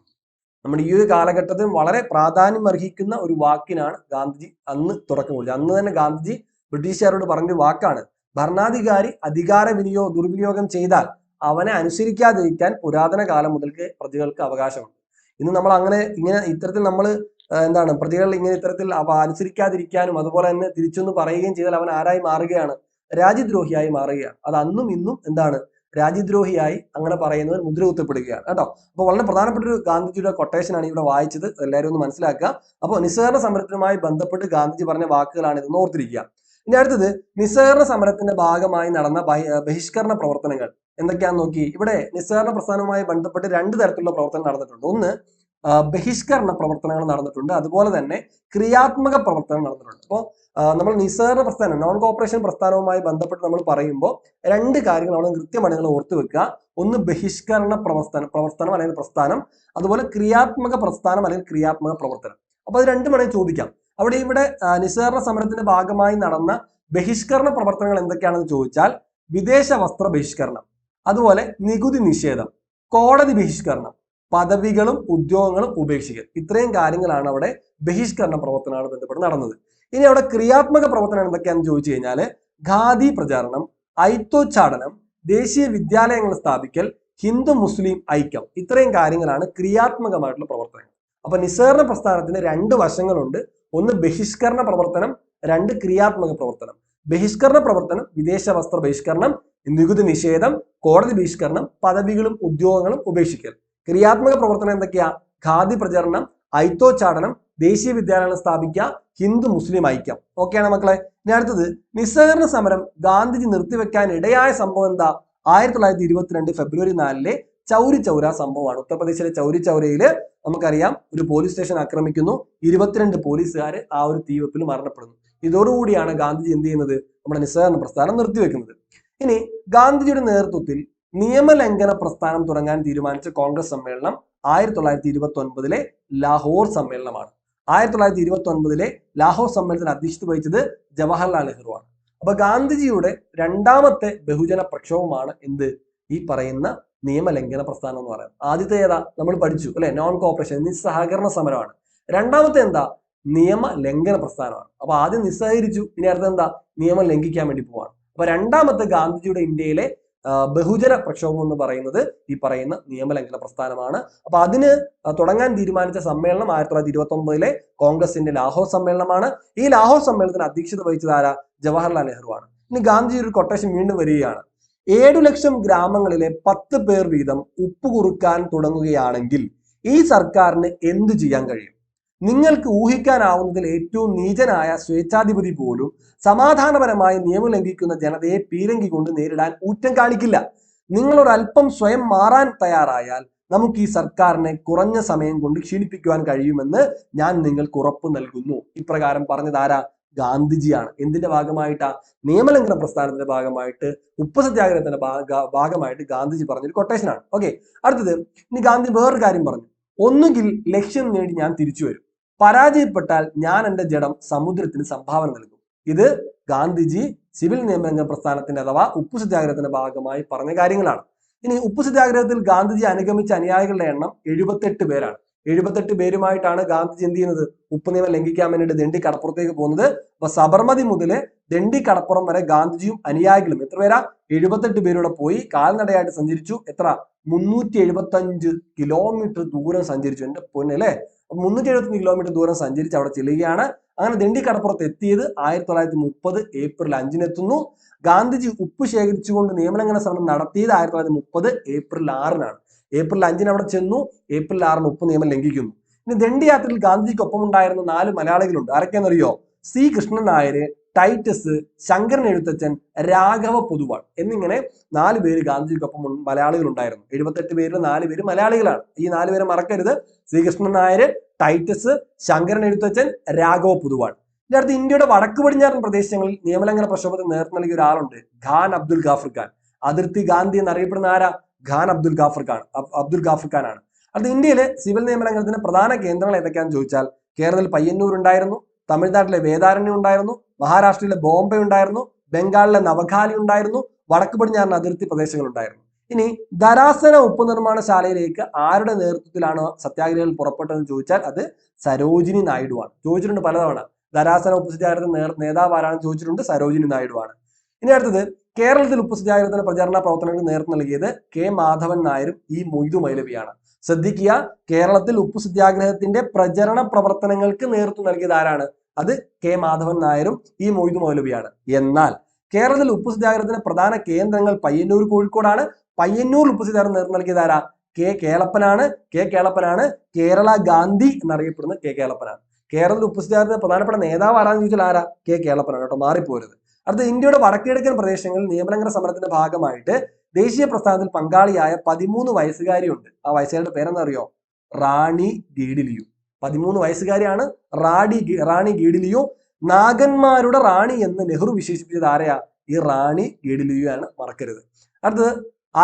നമ്മുടെ ഈ ഒരു കാലഘട്ടത്തിൽ വളരെ പ്രാധാന്യം അർഹിക്കുന്ന ഒരു വാക്കിനാണ് ഗാന്ധിജി അന്ന് തുടക്കം കുറിച്ചത്. അന്ന് തന്നെ ഗാന്ധിജി ബ്രിട്ടീഷുകാരോട് പറഞ്ഞൊരു വാക്കാണ്: ഭരണാധികാരി ദുർവിനിയോഗം ചെയ്താൽ അവനെ അനുസരിക്കാതിരിക്കാൻ പുരാതന കാലം മുതൽക്ക് പ്രജകൾക്ക് അവകാശമുണ്ട്. ഇന്ന് നമ്മൾ ഇത്തരത്തിൽ നമ്മൾ പ്രജകൾ ഇത്തരത്തിൽ അനുസരിക്കാതിരിക്കാനും അതുപോലെ തന്നെ തിരിച്ചൊന്ന് പറയുകയും ചെയ്താൽ അവൻ ആരായി മാറുകയാണ്? രാജ്യദ്രോഹിയായി മാറുകയാണ്. അത് അന്നും ഇന്നും രാജ്യദ്രോഹിയായി അങ്ങനെ പറയുന്നവർ മുദ്ര കുത്തപ്പെടുകയാണ് കേട്ടോ. അപ്പോൾ വളരെ പ്രധാനപ്പെട്ട ഒരു ഗാന്ധിജിയുടെ കൊട്ടേഷനാണ് ഇവിടെ വായിച്ചത്. എല്ലാവരും ഒന്ന് മനസ്സിലാക്കുക. അപ്പോൾ നിസ്സഹകരണ സമരത്തിനുമായി ബന്ധപ്പെട്ട് ഗാന്ധിജി പറഞ്ഞ വാക്കുകളാണ് ഇതെന്ന് ഓർത്തിരിക്കുക. ഇനി അടുത്തത് നിസ്സഹകരണ സമരത്തിന്റെ ഭാഗമായി നടന്ന ബഹിഷ്കരണ പ്രവർത്തനങ്ങൾ എന്തൊക്കെയാണെന്ന് നോക്കി. ഇവിടെ നിസ്സഹകരണ പ്രസ്ഥാനവുമായി ബന്ധപ്പെട്ട് 2 തരത്തിലുള്ള പ്രവർത്തനം നടന്നിട്ടുണ്ട്. ഒന്ന് ബഹിഷ്കരണ പ്രവർത്തനങ്ങൾ നടന്നിട്ടുണ്ട്, അതുപോലെ തന്നെ ക്രിയാത്മക പ്രവർത്തനം നടന്നിട്ടുണ്ട്. അപ്പോൾ നമ്മൾ നിസ്സഹകരണ പ്രസ്ഥാനം, നോൺ കോപ്പറേഷൻ പ്രസ്ഥാനവുമായി ബന്ധപ്പെട്ട് നമ്മൾ പറയുമ്പോൾ 2 കാര്യങ്ങൾ നമ്മൾ കൃത്യമായി നിങ്ങൾ ഓർത്തു വെക്കുക. ഒന്ന് ബഹിഷ്കരണ പ്രവർത്തനം അല്ലെങ്കിൽ പ്രസ്ഥാനം, അതുപോലെ ക്രിയാത്മക പ്രസ്ഥാനം അല്ലെങ്കിൽ ക്രിയാത്മക പ്രവർത്തനം. അപ്പൊ അത് 2 വേണമെങ്കിൽ ചോദിക്കാം. ഇവിടെ നിസ്സഹകരണ സമരത്തിന്റെ ഭാഗമായി നടന്ന ബഹിഷ്കരണ പ്രവർത്തനങ്ങൾ എന്തൊക്കെയാണെന്ന് ചോദിച്ചാൽ വിദേശ വസ്ത്ര ബഹിഷ്കരണം, അതുപോലെ നികുതി നിഷേധം, കോടതി ബഹിഷ്കരണം, പദവികളും ഉദ്യോഗങ്ങളും ഉപേക്ഷിക്കൽ. ഇത്രയും കാര്യങ്ങളാണ് അവിടെ ബഹിഷ്കരണ പ്രവർത്തനവുമായി ബന്ധപ്പെട്ട് നടന്നത്. ഇനി അവിടെ ക്രിയാത്മക പ്രവർത്തനം എന്തൊക്കെയാണെന്ന് ചോദിച്ചു കഴിഞ്ഞാൽ ഖാദി പ്രചാരണം, ഐത്തോച്ചാടനം, ദേശീയ വിദ്യാലയങ്ങൾ സ്ഥാപിക്കൽ, ഹിന്ദു മുസ്ലിം ഐക്യം. ഇത്രയും കാര്യങ്ങളാണ് ക്രിയാത്മകമായിട്ടുള്ള പ്രവർത്തനങ്ങൾ. അപ്പൊ നിസ്സഹകരണ പ്രസ്ഥാനത്തിന് 2 വശങ്ങളുണ്ട്. ഒന്ന് ബഹിഷ്കരണ പ്രവർത്തനം, 2 ക്രിയാത്മക പ്രവർത്തനം. ബഹിഷ്കരണ പ്രവർത്തനം വിദേശ വസ്ത്ര ബഹിഷ്കരണം, നികുതി നിഷേധം, കോടതി ബഹിഷ്കരണം, പദവികളും ഉദ്യോഗങ്ങളും ഉപേക്ഷിക്കൽ. ക്രിയാത്മക പ്രവർത്തനം എന്തൊക്കെയാ? ഖാദി പ്രചരണം, ഐത്തോച്ചാടനം, ദേശീയ വിദ്യാലയങ്ങൾ സ്ഥാപിക്കുക, ഹിന്ദു മുസ്ലിം ഐക്യം. ഓക്കെയാണ് മക്കളെ. ഇനി അടുത്തത് നിസ്സഹകരണ സമരം ഗാന്ധിജി നിർത്തിവെക്കാൻ ഇടയായ സംഭവം എന്താ? 1922 ഫെബ്രുവരി 4 ചൗരി ചൗര സംഭവമാണ്. ഉത്തർപ്രദേശിലെ ചൗരി ചൗരയില് നമുക്കറിയാം ഒരു പോലീസ് സ്റ്റേഷൻ ആക്രമിക്കുന്നു, 22 പോലീസുകാർ ആ ഒരു തീവെപ്പിൽ മരണപ്പെടുന്നു. ഇതോടുകൂടിയാണ് ഗാന്ധിജി എന്ത് ചെയ്യുന്നത്? നമ്മുടെ നിസ്സഹകരണ പ്രസ്ഥാനം നിർത്തിവെക്കുന്നത്. ഇനി ഗാന്ധിജിയുടെ നേതൃത്വത്തിൽ നിയമലംഘന പ്രസ്ഥാനം തുടങ്ങാൻ തീരുമാനിച്ച കോൺഗ്രസ് സമ്മേളനം 1929 ലാഹോർ സമ്മേളനമാണ്. 1929 ലാഹോർ സമ്മേളനത്തിൽ അധ്യക്ഷത വഹിച്ചത് ജവഹർലാൽ നെഹ്റുവാണ്. അപ്പൊ ഗാന്ധിജിയുടെ 2ാമത്തെ ബഹുജന പ്രക്ഷോഭമാണ് എന്ത്? ഈ പറയുന്ന നിയമലംഘന പ്രസ്ഥാനം എന്ന് പറയുന്നത്. ആദ്യത്തെ ഏതാ? നമ്മൾ പഠിച്ചു അല്ലെ, നോൺ കോപ്പറേഷൻ നിസ്സഹകരണ സമരമാണ്. 2ാമത്തെ എന്താ? നിയമലംഘന പ്രസ്ഥാനമാണ്. അപ്പൊ ആദ്യം നിസ്സഹകരിച്ചു, ഇനി അടുത്ത എന്താ? നിയമം ലംഘിക്കാൻ വേണ്ടി പോവാണ്. അപ്പൊ 2ാമത്തെ ഗാന്ധിജിയുടെ ഇന്ത്യയിലെ ബഹുജന പ്രക്ഷോഭം എന്ന് പറയുന്നത് ഈ പറയുന്ന നിയമലംഘന പ്രസ്ഥാനമാണ്. അപ്പൊ അതിന് തുടങ്ങാൻ തീരുമാനിച്ച സമ്മേളനം 1929 കോൺഗ്രസിന്റെ ലാഹോർ സമ്മേളനമാണ്. ഈ ലാഹോർ സമ്മേളനത്തിന് അധ്യക്ഷത വഹിച്ചത് ആരാ? ജവഹർലാൽ നെഹ്റുവാണ്. ഇനി ഗാന്ധിജി ഒരു കൊട്ടേഷൻ വീണ്ടും വരികയാണ്: 7 ലക്ഷം ഗ്രാമങ്ങളിലെ 10 പേർ വീതം ഉപ്പ് കുറുക്കാൻ തുടങ്ങുകയാണെങ്കിൽ ഈ സർക്കാരിന് എന്തു ചെയ്യാൻ കഴിയും? നിങ്ങൾക്ക് ഊഹിക്കാനാവുന്നതിൽ ഏറ്റവും നീചനായ സ്വേച്ഛാധിപതി പോലും സമാധാനപരമായി നിയമം ലംഘിക്കുന്ന ജനതയെ പീരങ്കി കൊണ്ട് നേരിടാൻ ഊറ്റം കാണിക്കില്ല. നിങ്ങളൊരൽപ്പം സ്വയം മാറാൻ തയ്യാറായാൽ നമുക്ക് ഈ സർക്കാരിനെ കുറഞ്ഞ സമയം കൊണ്ട് ക്ഷീണിപ്പിക്കുവാൻ കഴിയുമെന്ന് ഞാൻ നിങ്ങൾക്ക് ഉറപ്പ് നൽകുന്നു. ഇപ്രകാരം പറഞ്ഞത് ആരാ? ഗാന്ധിജിയാണ്. എന്തിന്റെ ഭാഗമായിട്ടാ? നിയമലംഘന പ്രസ്ഥാനത്തിന്റെ ഭാഗമായിട്ട്, ഉപ്പ് സത്യാഗ്രഹത്തിന്റെ ഭാഗമായിട്ട് ഗാന്ധിജി പറഞ്ഞൊരു കൊട്ടേഷനാണ്. ഓക്കെ, അടുത്തത് ഇനി ഗാന്ധി വേറൊരു കാര്യം പറഞ്ഞു: ഒന്നുകിൽ ലക്ഷ്യം നേടി ഞാൻ തിരിച്ചു വരും, പരാജയപ്പെട്ടാൽ ഞാൻ എൻ്റെ ജഡം സമുദ്രത്തിന് സംഭാവന നൽകും. ഇത് ഗാന്ധിജി സിവിൽ നിയമലംഘന പ്രസ്ഥാനത്തിന്റെ അഥവാ ഉപ്പു സത്യാഗ്രഹത്തിന്റെ ഭാഗമായി പറഞ്ഞ കാര്യങ്ങളാണ്. ഇനി ഉപ്പു സത്യാഗ്രഹത്തിൽ ഗാന്ധിജി അനുഗമിച്ച അനുയായികളുടെ എണ്ണം 78 പേരാണ്. 78 പേരുമായിട്ടാണ് ഗാന്ധിജി എന്ത് ചെയ്യുന്നത്? ഉപ്പ് നിയമം ലംഘിക്കാൻ വേണ്ടിയിട്ട് ദണ്ഡി കടപ്പുറത്തേക്ക് പോകുന്നത്. അപ്പൊ സബർമതി മുതല് ദണ്ഡി കടപ്പുറം വരെ ഗാന്ധിജിയും അനുയായികളും എത്ര പേരാ? 78 പേരുടെ പോയി കാൽനടയായിട്ട് സഞ്ചരിച്ചു. എത്ര? 375 കിലോമീറ്റർ ദൂരം സഞ്ചരിച്ചു. എന്റെ പൊന്നല്ലേ, 375 കിലോമീറ്റർ ദൂരം സഞ്ചരിച്ച് അവിടെ ചെല്ലുകയാണ്. അങ്ങനെ ദണ്ഡി കടപ്പുറത്ത് എത്തിയത് 1930 ഏപ്രിൽ 5-ന് എത്തുന്നു. ഗാന്ധിജി ഉപ്പ് ശേഖരിച്ചുകൊണ്ട് നിയമലംഘന സമരം നടത്തിയത് 1930 ഏപ്രിൽ 6-നാണ്. ഏപ്രിൽ 5 അവിടെ ചെന്നു, ഏപ്രിൽ 6 ഉപ്പ് നിയമം ലംഘിക്കുന്നു. ഇനി ദണ്ഡി യാത്രയിൽ ഗാന്ധിജിക്കൊപ്പം ഉണ്ടായിരുന്ന 4 മലയാളികളുണ്ട്. ആരൊക്കെയാണെന്നറിയോ? സി കൃഷ്ണൻ നായർ, ടൈറ്റസ്, ശങ്കരൻ എഴുത്തച്ഛൻ, രാഘവ പൊതുവാൾ എന്നിങ്ങനെ 4 പേര് ഗാന്ധിജിക്കൊപ്പം മലയാളികൾ ഉണ്ടായിരുന്നു. 78 പേരിൽ 4 പേര് മലയാളികളാണ്. ഈ 4 പേരെ മറക്കരുത്. C Krishnan Nair, Titus, Sankaran Ezhuthachan, Raghava Poduval. ഇതിന്റെ അടുത്ത് ഇന്ത്യയുടെ വടക്ക് പടിഞ്ഞാറൻ പ്രദേശങ്ങളിൽ നിയമലംഘന പ്രക്ഷോഭത്തിന് നേതൃത്വം നൽകിയ ഒരാളുണ്ട്, ഖാൻ അബ്ദുൽ ഗാഫർ ഖാൻ. അതിർത്തി ഗാന്ധി എന്നറിയപ്പെടുന്ന ആരാ? ഖാൻ അബ്ദുൽ ഗാഫർ ഖാൻ ആണ്. അത് ഇന്ത്യയിലെ സിവിൽ നിയമലംഘനത്തിന്റെ പ്രധാന കേന്ദ്രങ്ങൾ ഏതൊക്കെയാണെന്ന് ചോദിച്ചാൽ കേരളത്തിൽ പയ്യന്നൂർ ഉണ്ടായിരുന്നു, തമിഴ്നാട്ടിലെ വേദാരണ്യം ഉണ്ടായിരുന്നു, മഹാരാഷ്ട്രയിലെ ബോംബെ ഉണ്ടായിരുന്നു, ബംഗാളിലെ നവഖാലി ഉണ്ടായിരുന്നു, വടക്ക് പടിഞ്ഞാറൻ അതിർത്തി പ്രദേശങ്ങൾ ഉണ്ടായിരുന്നു. ഇനി ധരാസന ഉപ്പ് നിർമ്മാണശാലയിലേക്ക് ആരുടെ നേതൃത്വത്തിലാണ് സത്യാഗ്രഹികൾ പുറപ്പെട്ടതെന്ന് ചോദിച്ചാൽ അത് സരോജിനി നായിഡു ആണ്. ചോദിച്ചിട്ടുണ്ട് പലതവണ. ധരാസന ഉപ്പ് സത്യാഗ്രഹത്തിന്റെ നേതാവ് ആരാണെന്ന് ചോദിച്ചിട്ടുണ്ട്, സരോജിനി നായിഡു ആണ്. ഇനി അടുത്തത് കേരളത്തിൽ ഉപ്പ് സത്യാഗ്രഹത്തിന്റെ പ്രചാരണ പ്രവർത്തനങ്ങൾക്ക് നേതൃത്വം നൽകിയത് കെ മാധവൻ നായരും ഇ മൊയ്തു മൗലവിയാണ്. ശ്രദ്ധിക്കുക, കേരളത്തിൽ ഉപ്പു സത്യാഗ്രഹത്തിന്റെ പ്രചരണ പ്രവർത്തനങ്ങൾക്ക് നേതൃത്വം നൽകിയത് ആരാണ്? അത് കെ മാധവൻ നായരും ഇ മൊയ്തു മൗലവിയാണ്. എന്നാൽ കേരളത്തിൽ ഉപ്പു സത്യാഗ്രഹത്തിന്റെ പ്രധാന കേന്ദ്രങ്ങൾ പയ്യന്നൂർ, കോഴിക്കോടാണ്. പയ്യന്നൂർ ഉപ്പു സത്യാഗ്രഹം നേതൃത്വം നൽകിയത് ആരാ? കെ കേളപ്പനാണ്. കേരള ഗാന്ധി എന്നറിയപ്പെടുന്ന കെ കേളപ്പനാണ്. കേരളത്തിൽ ഉപ്പു സത്യാഗ്രഹത്തിന്റെ പ്രധാനപ്പെട്ട നേതാവ് ആരാന്ന് ചോദിച്ചാൽ ആരാ? കെ കേളപ്പനാണ് കേട്ടോ, മാറിപ്പോരുത്. അടുത്ത ഇന്ത്യയുടെ വടക്കിഴക്കൻ പ്രദേശങ്ങളിൽ നിയമലംഘന സമരത്തിന്റെ ഭാഗമായിട്ട് ദേശീയ പ്രസ്ഥാനത്തിൽ പങ്കാളിയായ 13 വയസ്സുകാരിയുണ്ട്. ആ വയസ്സുകാരുടെ പേരെന്നറിയോ? റാണി ഗീഡിലിയു. 13 വയസ്സുകാരിയാണ് റാണി ഗീഡിലിയു. നാഗന്മാരുടെ റാണി എന്ന് നെഹ്റു വിശേഷിപ്പിച്ചത് ആരെയാ? ഈ റാണി ഗീഡിലിയു ആണ്, മറക്കരുത്. അടുത്തത്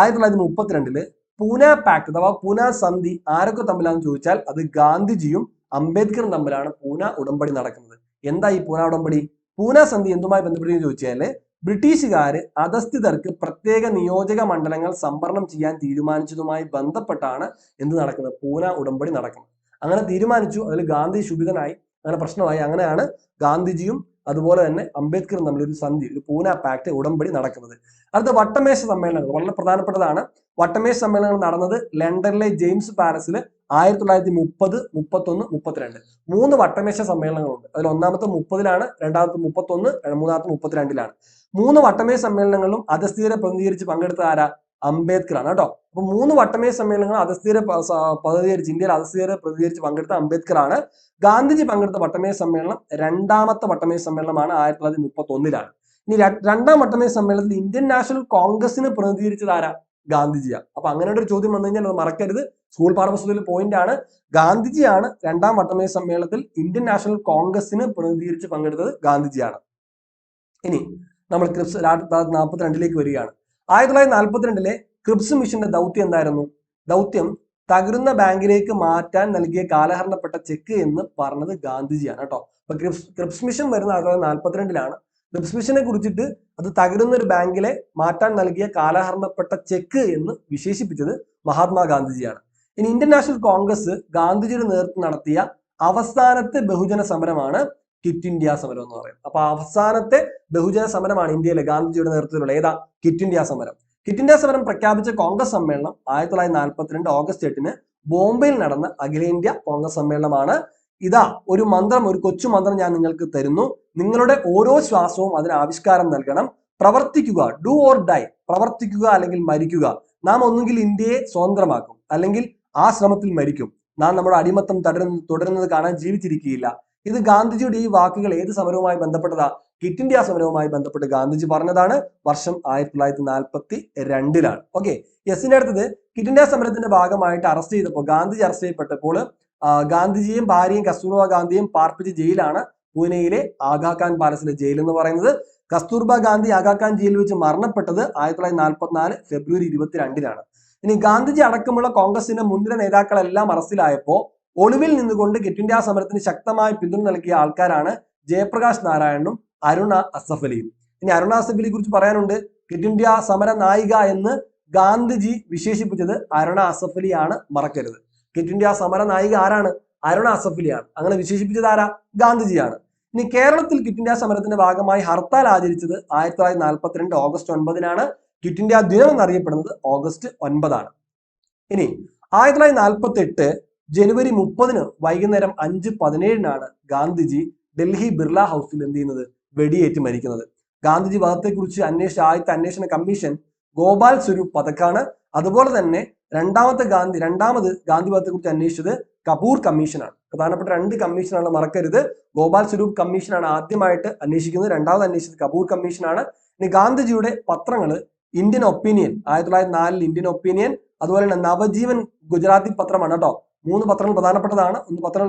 1932 പൂന പാക്ട് അഥവാ പൂന സന്ധി ആരൊക്കെ തമ്മിലാണെന്ന് ചോദിച്ചാൽ അത് ഗാന്ധിജിയും അംബേദ്കറും തമ്മിലാണ് പൂന ഉടമ്പടി നടക്കുന്നത്. എന്താ ഈ പൂന ഉടമ്പടി? പൂന സന്ധി എന്തുമായി ബന്ധപ്പെട്ടെന്ന് ചോദിച്ചാല് ബ്രിട്ടീഷുകാര് അധസ്ഥിതർക്ക് പ്രത്യേക നിയോജക മണ്ഡലങ്ങൾ സംവരണം ചെയ്യാൻ തീരുമാനിച്ചതുമായി ബന്ധപ്പെട്ടാണ് എന്ത് നടക്കുന്നത്? പൂന ഉടമ്പടി നടക്കുന്നത്. അങ്ങനെ തീരുമാനിച്ചു, അതിൽ ഗാന്ധി ശുഭിതനായി, അങ്ങനെ പ്രശ്നമായി. അങ്ങനെയാണ് ഗാന്ധിജിയും അതുപോലെ തന്നെ അംബേദ്കറും തമ്മിൽ ഒരു സന്ധി, ഒരു പൂന പാക്ട് ഉടമ്പടി നടക്കുന്നത്. അടുത്ത വട്ടമേശ സമ്മേളനങ്ങൾ വളരെ പ്രധാനപ്പെട്ടതാണ്. വട്ടമേശ സമ്മേളനങ്ങൾ നടന്നത് ലണ്ടനിലെ ജെയിംസ് പാലസിൽ 1930, 31, 32 3 വട്ടമേശ സമ്മേളനങ്ങളുണ്ട്. അതിൽ ഒന്നാമത്തെ 30-ലാണ്, രണ്ടാമത്തെ 31, മൂന്നാമത്തെ 32-ലാണ്. 3 വട്ടമേശ സമ്മേളനങ്ങളിലും അധസ്ഥിതരെ പ്രതിനിധീകരിച്ച് പങ്കെടുത്ത ആരാ? അംബേദ്കർ ആണ് കേട്ടോ. അപ്പൊ 3 വട്ടമേശ സമ്മേളനങ്ങൾ അധസ്ഥിതരെ പ്രതിനിധീകരിച്ച്, ഇന്ത്യയിൽ അധസ്ഥിതരെ പ്രതിനിധീകരിച്ച് പങ്കെടുത്ത അംബേദ്കർ ആണ്. ഗാന്ധിജി പങ്കെടുത്ത വട്ടമേശ സമ്മേളനം രണ്ടാമത്തെ വട്ടമേശ സമ്മേളനമാണ്, 1931-ലാണ്. ഇനി രണ്ടാം വട്ടമേശ സമ്മേളനത്തിൽ ഇന്ത്യൻ നാഷണൽ കോൺഗ്രസിനെ പ്രതിനിധീകരിച്ചത് ആരാ? ഗാന്ധിജിയാണ്. അപ്പൊ അങ്ങനെ ഒരു ചോദ്യം വന്നു കഴിഞ്ഞാൽ അത് മറക്കരുത്. സ്കൂൾ പാഠപുസ്തകത്തിൽ പോയിന്റ് ആണ്. ഗാന്ധിജിയാണ് രണ്ടാം വട്ടമേശ സമ്മേളനത്തിൽ ഇന്ത്യൻ നാഷണൽ കോൺഗ്രസിന് പ്രതിനിധീകരിച്ച് പങ്കെടുത്തത് ഗാന്ധിജിയാണ്. ഇനി നമ്മൾ ക്രിപ്സ് 1942 വരികയാണ്. 1942 ക്രിപ്സ് മിഷന്റെ ദൗത്യം എന്തായിരുന്നു? ദൗത്യം തകരുന്ന ബാങ്കിലേക്ക് മാറ്റാൻ നൽകിയ കാലഹരണപ്പെട്ട ചെക്ക് എന്ന് പറഞ്ഞത് ഗാന്ധിജിയാണ് കേട്ടോ. അപ്പൊ ക്രിപ്സ് മിഷൻ വരുന്ന 1942-ലാണ്. ക്രിപ്സ് മിഷനെ കുറിച്ചിട്ട് അത് തകരുന്ന ഒരു ബാങ്കിലെ മാറ്റാൻ നൽകിയ കാലഹരണപ്പെട്ട ചെക്ക് എന്ന് വിശേഷിപ്പിച്ചത് മഹാത്മാഗാന്ധിജിയാണ്. ഇനി ഇന്ത്യൻ നാഷണൽ കോൺഗ്രസ് ഗാന്ധിജിയുടെ നേതൃത്വം നടത്തിയ അവസാനത്തെ ബഹുജന സമരമാണ് ക്വിറ്റ് ഇന്ത്യ സമരം എന്ന് പറയുന്നത്. അപ്പൊ അവസാനത്തെ ബഹുജന സമരമാണ് ഇന്ത്യയിലെ ഗാന്ധിജിയുടെ നേതൃത്വത്തിലുള്ള ഏതാ? ക്വിറ്റ് ഇന്ത്യ സമരം. ക്വിറ്റ് ഇന്ത്യ സമരം പ്രഖ്യാപിച്ച കോൺഗ്രസ് സമ്മേളനം 1942 ഓഗസ്റ്റ് 8 ബോംബെയിൽ നടന്ന അഖിലേന്ത്യാ കോൺഗ്രസ് സമ്മേളനമാണ്. ഇതാ ഒരു മന്ത്രം, ഒരു കൊച്ചു മന്ത്രം ഞാൻ നിങ്ങൾക്ക് തരുന്നു. നിങ്ങളുടെ ഓരോ ശ്വാസവും അതിന് ആവിഷ്കാരം നൽകണം. പ്രവർത്തിക്കുക, ഡു ഓർ ഡൈ, പ്രവർത്തിക്കുക അല്ലെങ്കിൽ മരിക്കുക. നാം ഒന്നുകിൽ ഇന്ത്യയെ സ്വതന്ത്രമാക്കും, അല്ലെങ്കിൽ ആ ശ്രമത്തിൽ മരിക്കും. നാം നമ്മുടെ അടിമത്തം തുടരുന്നത് കാണാൻ ജീവിച്ചിരിക്കുകയില്ല. ഇത് ഗാന്ധിജിയുടെ ഈ വാക്കുകൾ ഏത് സമരവുമായി ബന്ധപ്പെട്ടതാ? ക്വിറ്റ് ഇന്ത്യ സമരവുമായി ബന്ധപ്പെട്ട് ഗാന്ധിജി പറഞ്ഞതാണ്. വർഷം 1942-ലാണ്. ഓക്കെ, യെസിന്റെ അടുത്തത് ക്വിറ്റ് ഇന്ത്യ സമരത്തിന്റെ ഭാഗമായിട്ട് അറസ്റ്റ് ചെയ്തപ്പോൾ, ഗാന്ധിജി അറസ്റ്റ് ചെയ്യപ്പെട്ടപ്പോൾ ഗാന്ധിജിയും ഭാര്യയും കസ്തൂർബ ഗാന്ധിയും പാർപ്പിച്ച ജയിലാണ് പൂനെയിലെ ആഗാഖാൻ പാലസിലെ ജയിൽ എന്ന് പറയുന്നത്. കസ്തൂർബ ഗാന്ധി ആഗാഖാൻ ജയിലിൽ വെച്ച് മരണപ്പെട്ടത് 1944 ഫെബ്രുവരി 22-ലാണ്. ഇനി ഗാന്ധിജി അടക്കമുള്ള കോൺഗ്രസിന്റെ മുൻനിര നേതാക്കളെല്ലാം അറസ്റ്റിലായപ്പോ ഒളിവിൽ നിന്നുകൊണ്ട് ക്വിറ്റ് ഇന്ത്യ സമരത്തിന് ശക്തമായി പിന്തുണ നൽകിയ ആൾക്കാരാണ് ജയപ്രകാശ് നാരായണനും അരുണ അസഫ് അലിയും. ഇനി അരുണ അസഫ് അലിയെ കുറിച്ച് പറയാനുണ്ട്. ക്വിറ്റ് ഇന്ത്യ സമര നായിക എന്ന് ഗാന്ധിജി വിശേഷിപ്പിച്ചത് അരുണ അസഫ് അലിയാണ്, മറക്കരുത്. ക്വിറ്റ് ഇന്ത്യ സമര നായിക ആരാണ്? അരുണ അസഫ് അലിയാണ്. അങ്ങനെ വിശേഷിപ്പിച്ചത് ആരാ? ഗാന്ധിജിയാണ്. ഇനി കേരളത്തിൽ ക്വിറ്റ് ഇന്ത്യ സമരത്തിന്റെ ഭാഗമായി ഹർത്താൽ ആചരിച്ചത് 1942 ഓഗസ്റ്റ് 9-നാണ്. ക്വിറ്റ് ഇന്ത്യ ദിനം എന്നറിയപ്പെടുന്നത് ഓഗസ്റ്റ് 9-ആണ്. ഇനി 1948 ജനുവരി 30-ന് വൈകുന്നേരം 5:17-നാണ് ഗാന്ധിജി ഡൽഹി ബിർള ഹൗസിൽ എന്ത് ചെയ്യുന്നത്? വെടിയേറ്റ് മരിക്കുന്നത്. ഗാന്ധിജി വധത്തെക്കുറിച്ച് ആദ്യത്തെ അന്വേഷണ കമ്മീഷൻ ഗോപാൽ സ്വരൂപ് പഥക്കാണ്. അതുപോലെ തന്നെ രണ്ടാമത് ഗാന്ധിവാദത്തെ കുറിച്ച് അന്വേഷിച്ചത് കപൂർ കമ്മീഷനാണ്. പ്രധാനപ്പെട്ട 2 കമ്മീഷനാണ്, മറക്കരുത്. ഗോപാൽ സ്വരൂപ് കമ്മീഷനാണ് ആദ്യമായിട്ട് അന്വേഷിക്കുന്നത്, രണ്ടാമത് അന്വേഷിച്ചത് കപൂർ കമ്മീഷനാണ്. ഇനി ഗാന്ധിജിയുടെ പത്രങ്ങൾ ഇന്ത്യൻ ഒപ്പീനിയൻ 1904 ഇന്ത്യൻ ഒപ്പീനിയൻ, അതുപോലെ തന്നെ നവജീവൻ ഗുജറാത്തി പത്രമാണ് കേട്ടോ. 3 പത്രങ്ങൾ പ്രധാനപ്പെട്ടതാണ്.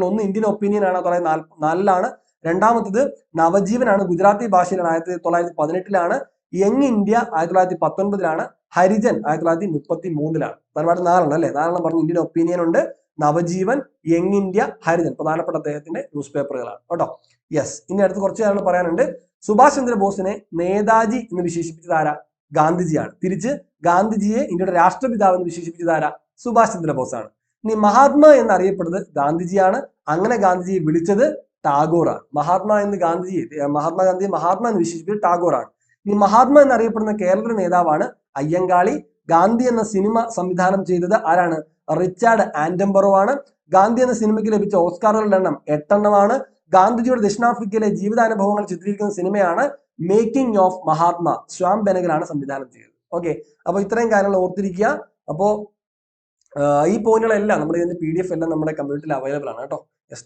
ഒന്ന് ഇന്ത്യൻ ഒപ്പീനിയൻ ആണ് 1904 രണ്ടാമത്തത് നവജീവനാണ്, ഗുജറാത്തി ഭാഷയിലാണ്, 1918 യങ് ഇന്ത്യ 1919 ഹരിജൻ 1933 പ്രധാനമായിട്ട് 4 അല്ലെ, 4 പറഞ്ഞു. ഇന്ത്യൻ ഒപ്പീനിയൻ ഉണ്ട്, നവജീവൻ, യങ് ഇന്ത്യ, ഹരിജൻ പ്രധാനപ്പെട്ട അദ്ദേഹത്തിന്റെ ന്യൂസ് പേപ്പറുകളാണ് കേട്ടോ. യെസ്. ഇനി അടുത്ത് കുറച്ച് കാര്യങ്ങൾ പറയാനുണ്ട്. സുഭാഷ് ചന്ദ്രബോസിനെ നേതാജി എന്ന് വിശേഷിപ്പിച്ചത് ആരാ? ഗാന്ധിജിയാണ്. തിരിച്ച് ഗാന്ധിജിയെ ഇന്ത്യയുടെ രാഷ്ട്രപിതാവ് എന്ന് വിശേഷിപ്പിച്ചത് ആരാ? സുഭാഷ് ചന്ദ്രബോസ് ആണ്. ഇനി മഹാത്മാ എന്നറിയപ്പെടുന്നത് ഗാന്ധിജിയാണ്. അങ്ങനെ ഗാന്ധിജിയെ വിളിച്ചത് ടാഗോറാണ്. മഹാത്മാഗാന്ധിയെ മഹാത്മാ എന്ന് വിശേഷിപ്പിച്ചത് ടാഗോറാണ്. ഇനി മഹാത്മാ എന്നറിയപ്പെടുന്ന കേരള നേതാവാണ് അയ്യങ്കാളി. ഗാന്ധി എന്ന സിനിമ സംവിധാനം ചെയ്തത് ആരാണ്? റിച്ചാർഡ് ആറ്റംബറോ ആണ്. ഗാന്ധി എന്ന സിനിമയ്ക്ക് ലഭിച്ച ഓസ്കാറുകളുടെ എണ്ണം 8 ഗാന്ധിജിയുടെ ദക്ഷിണാഫ്രിക്കയിലെ ജീവിതാനുഭവങ്ങൾ ചിത്രീകരിക്കുന്ന സിനിമയാണ് മേക്കിംഗ് ഓഫ് മഹാത്മാ. ശ്യാം ബെനഗലാണ് സംവിധാനം ചെയ്തത്. ഓക്കെ, അപ്പൊ ഇത്രയും കാര്യങ്ങൾ ഓർത്തിരിക്കുക. അപ്പോ ഈ പോയിന്റുകളെല്ലാം നമ്മുടെ ഇതിന്റെ PDF എല്ലാം നമ്മുടെ കമ്മ്യൂണിറ്റിയിൽ അവൈലബിൾ ആണ് കേട്ടോ.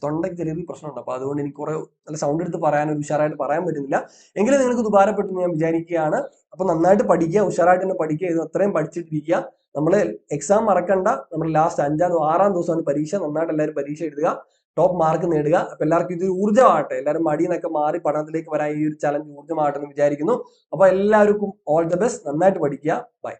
തൊണ്ടയ്ക്ക് ചെറിയൊരു പ്രശ്നമുണ്ട്, അപ്പൊ അതുകൊണ്ട് എനിക്ക് കുറെ നല്ല സൗണ്ട് എടുത്ത് പറയാൻ ഉഷാറായിട്ട് പറയാൻ പറ്റുന്നില്ല. എങ്കിലും നിങ്ങൾക്ക് ഇത് ഉപകാരപ്പെട്ടു എന്ന് ഞാൻ വിചാരിക്കുകയാണ്. അപ്പൊ നന്നായിട്ട് പഠിക്കുക, ഉഷാറായിട്ട് തന്നെ പഠിക്കുക. ഇത് അത്രയും പഠിച്ചിട്ടിരിക്കുക. നമ്മൾ എക്സാം മറക്കണ്ട. നമ്മൾ ലാസ്റ്റ് 5-ാം 6-ാം ദിവസമാണ് പരീക്ഷ. നന്നായിട്ട് എല്ലാവരും പരീക്ഷ എഴുതുക, ടോപ്പ് മാർക്ക് നേടുക. അപ്പൊ എല്ലാവർക്കും ഇത് ഊർജ്ജമാകട്ടെ. എല്ലാവരും മടിയെന്നൊക്കെ മാറി പഠനത്തിലേക്ക് വരാൻ ഈ ഒരു ചലഞ്ച് ഊർജ്ജമാകട്ടെ എന്ന് വിചാരിക്കുന്നു. അപ്പൊ എല്ലാവർക്കും ഓൾ ദ ബെസ്റ്റ്. നന്നായിട്ട് പഠിക്കുക. ബൈ.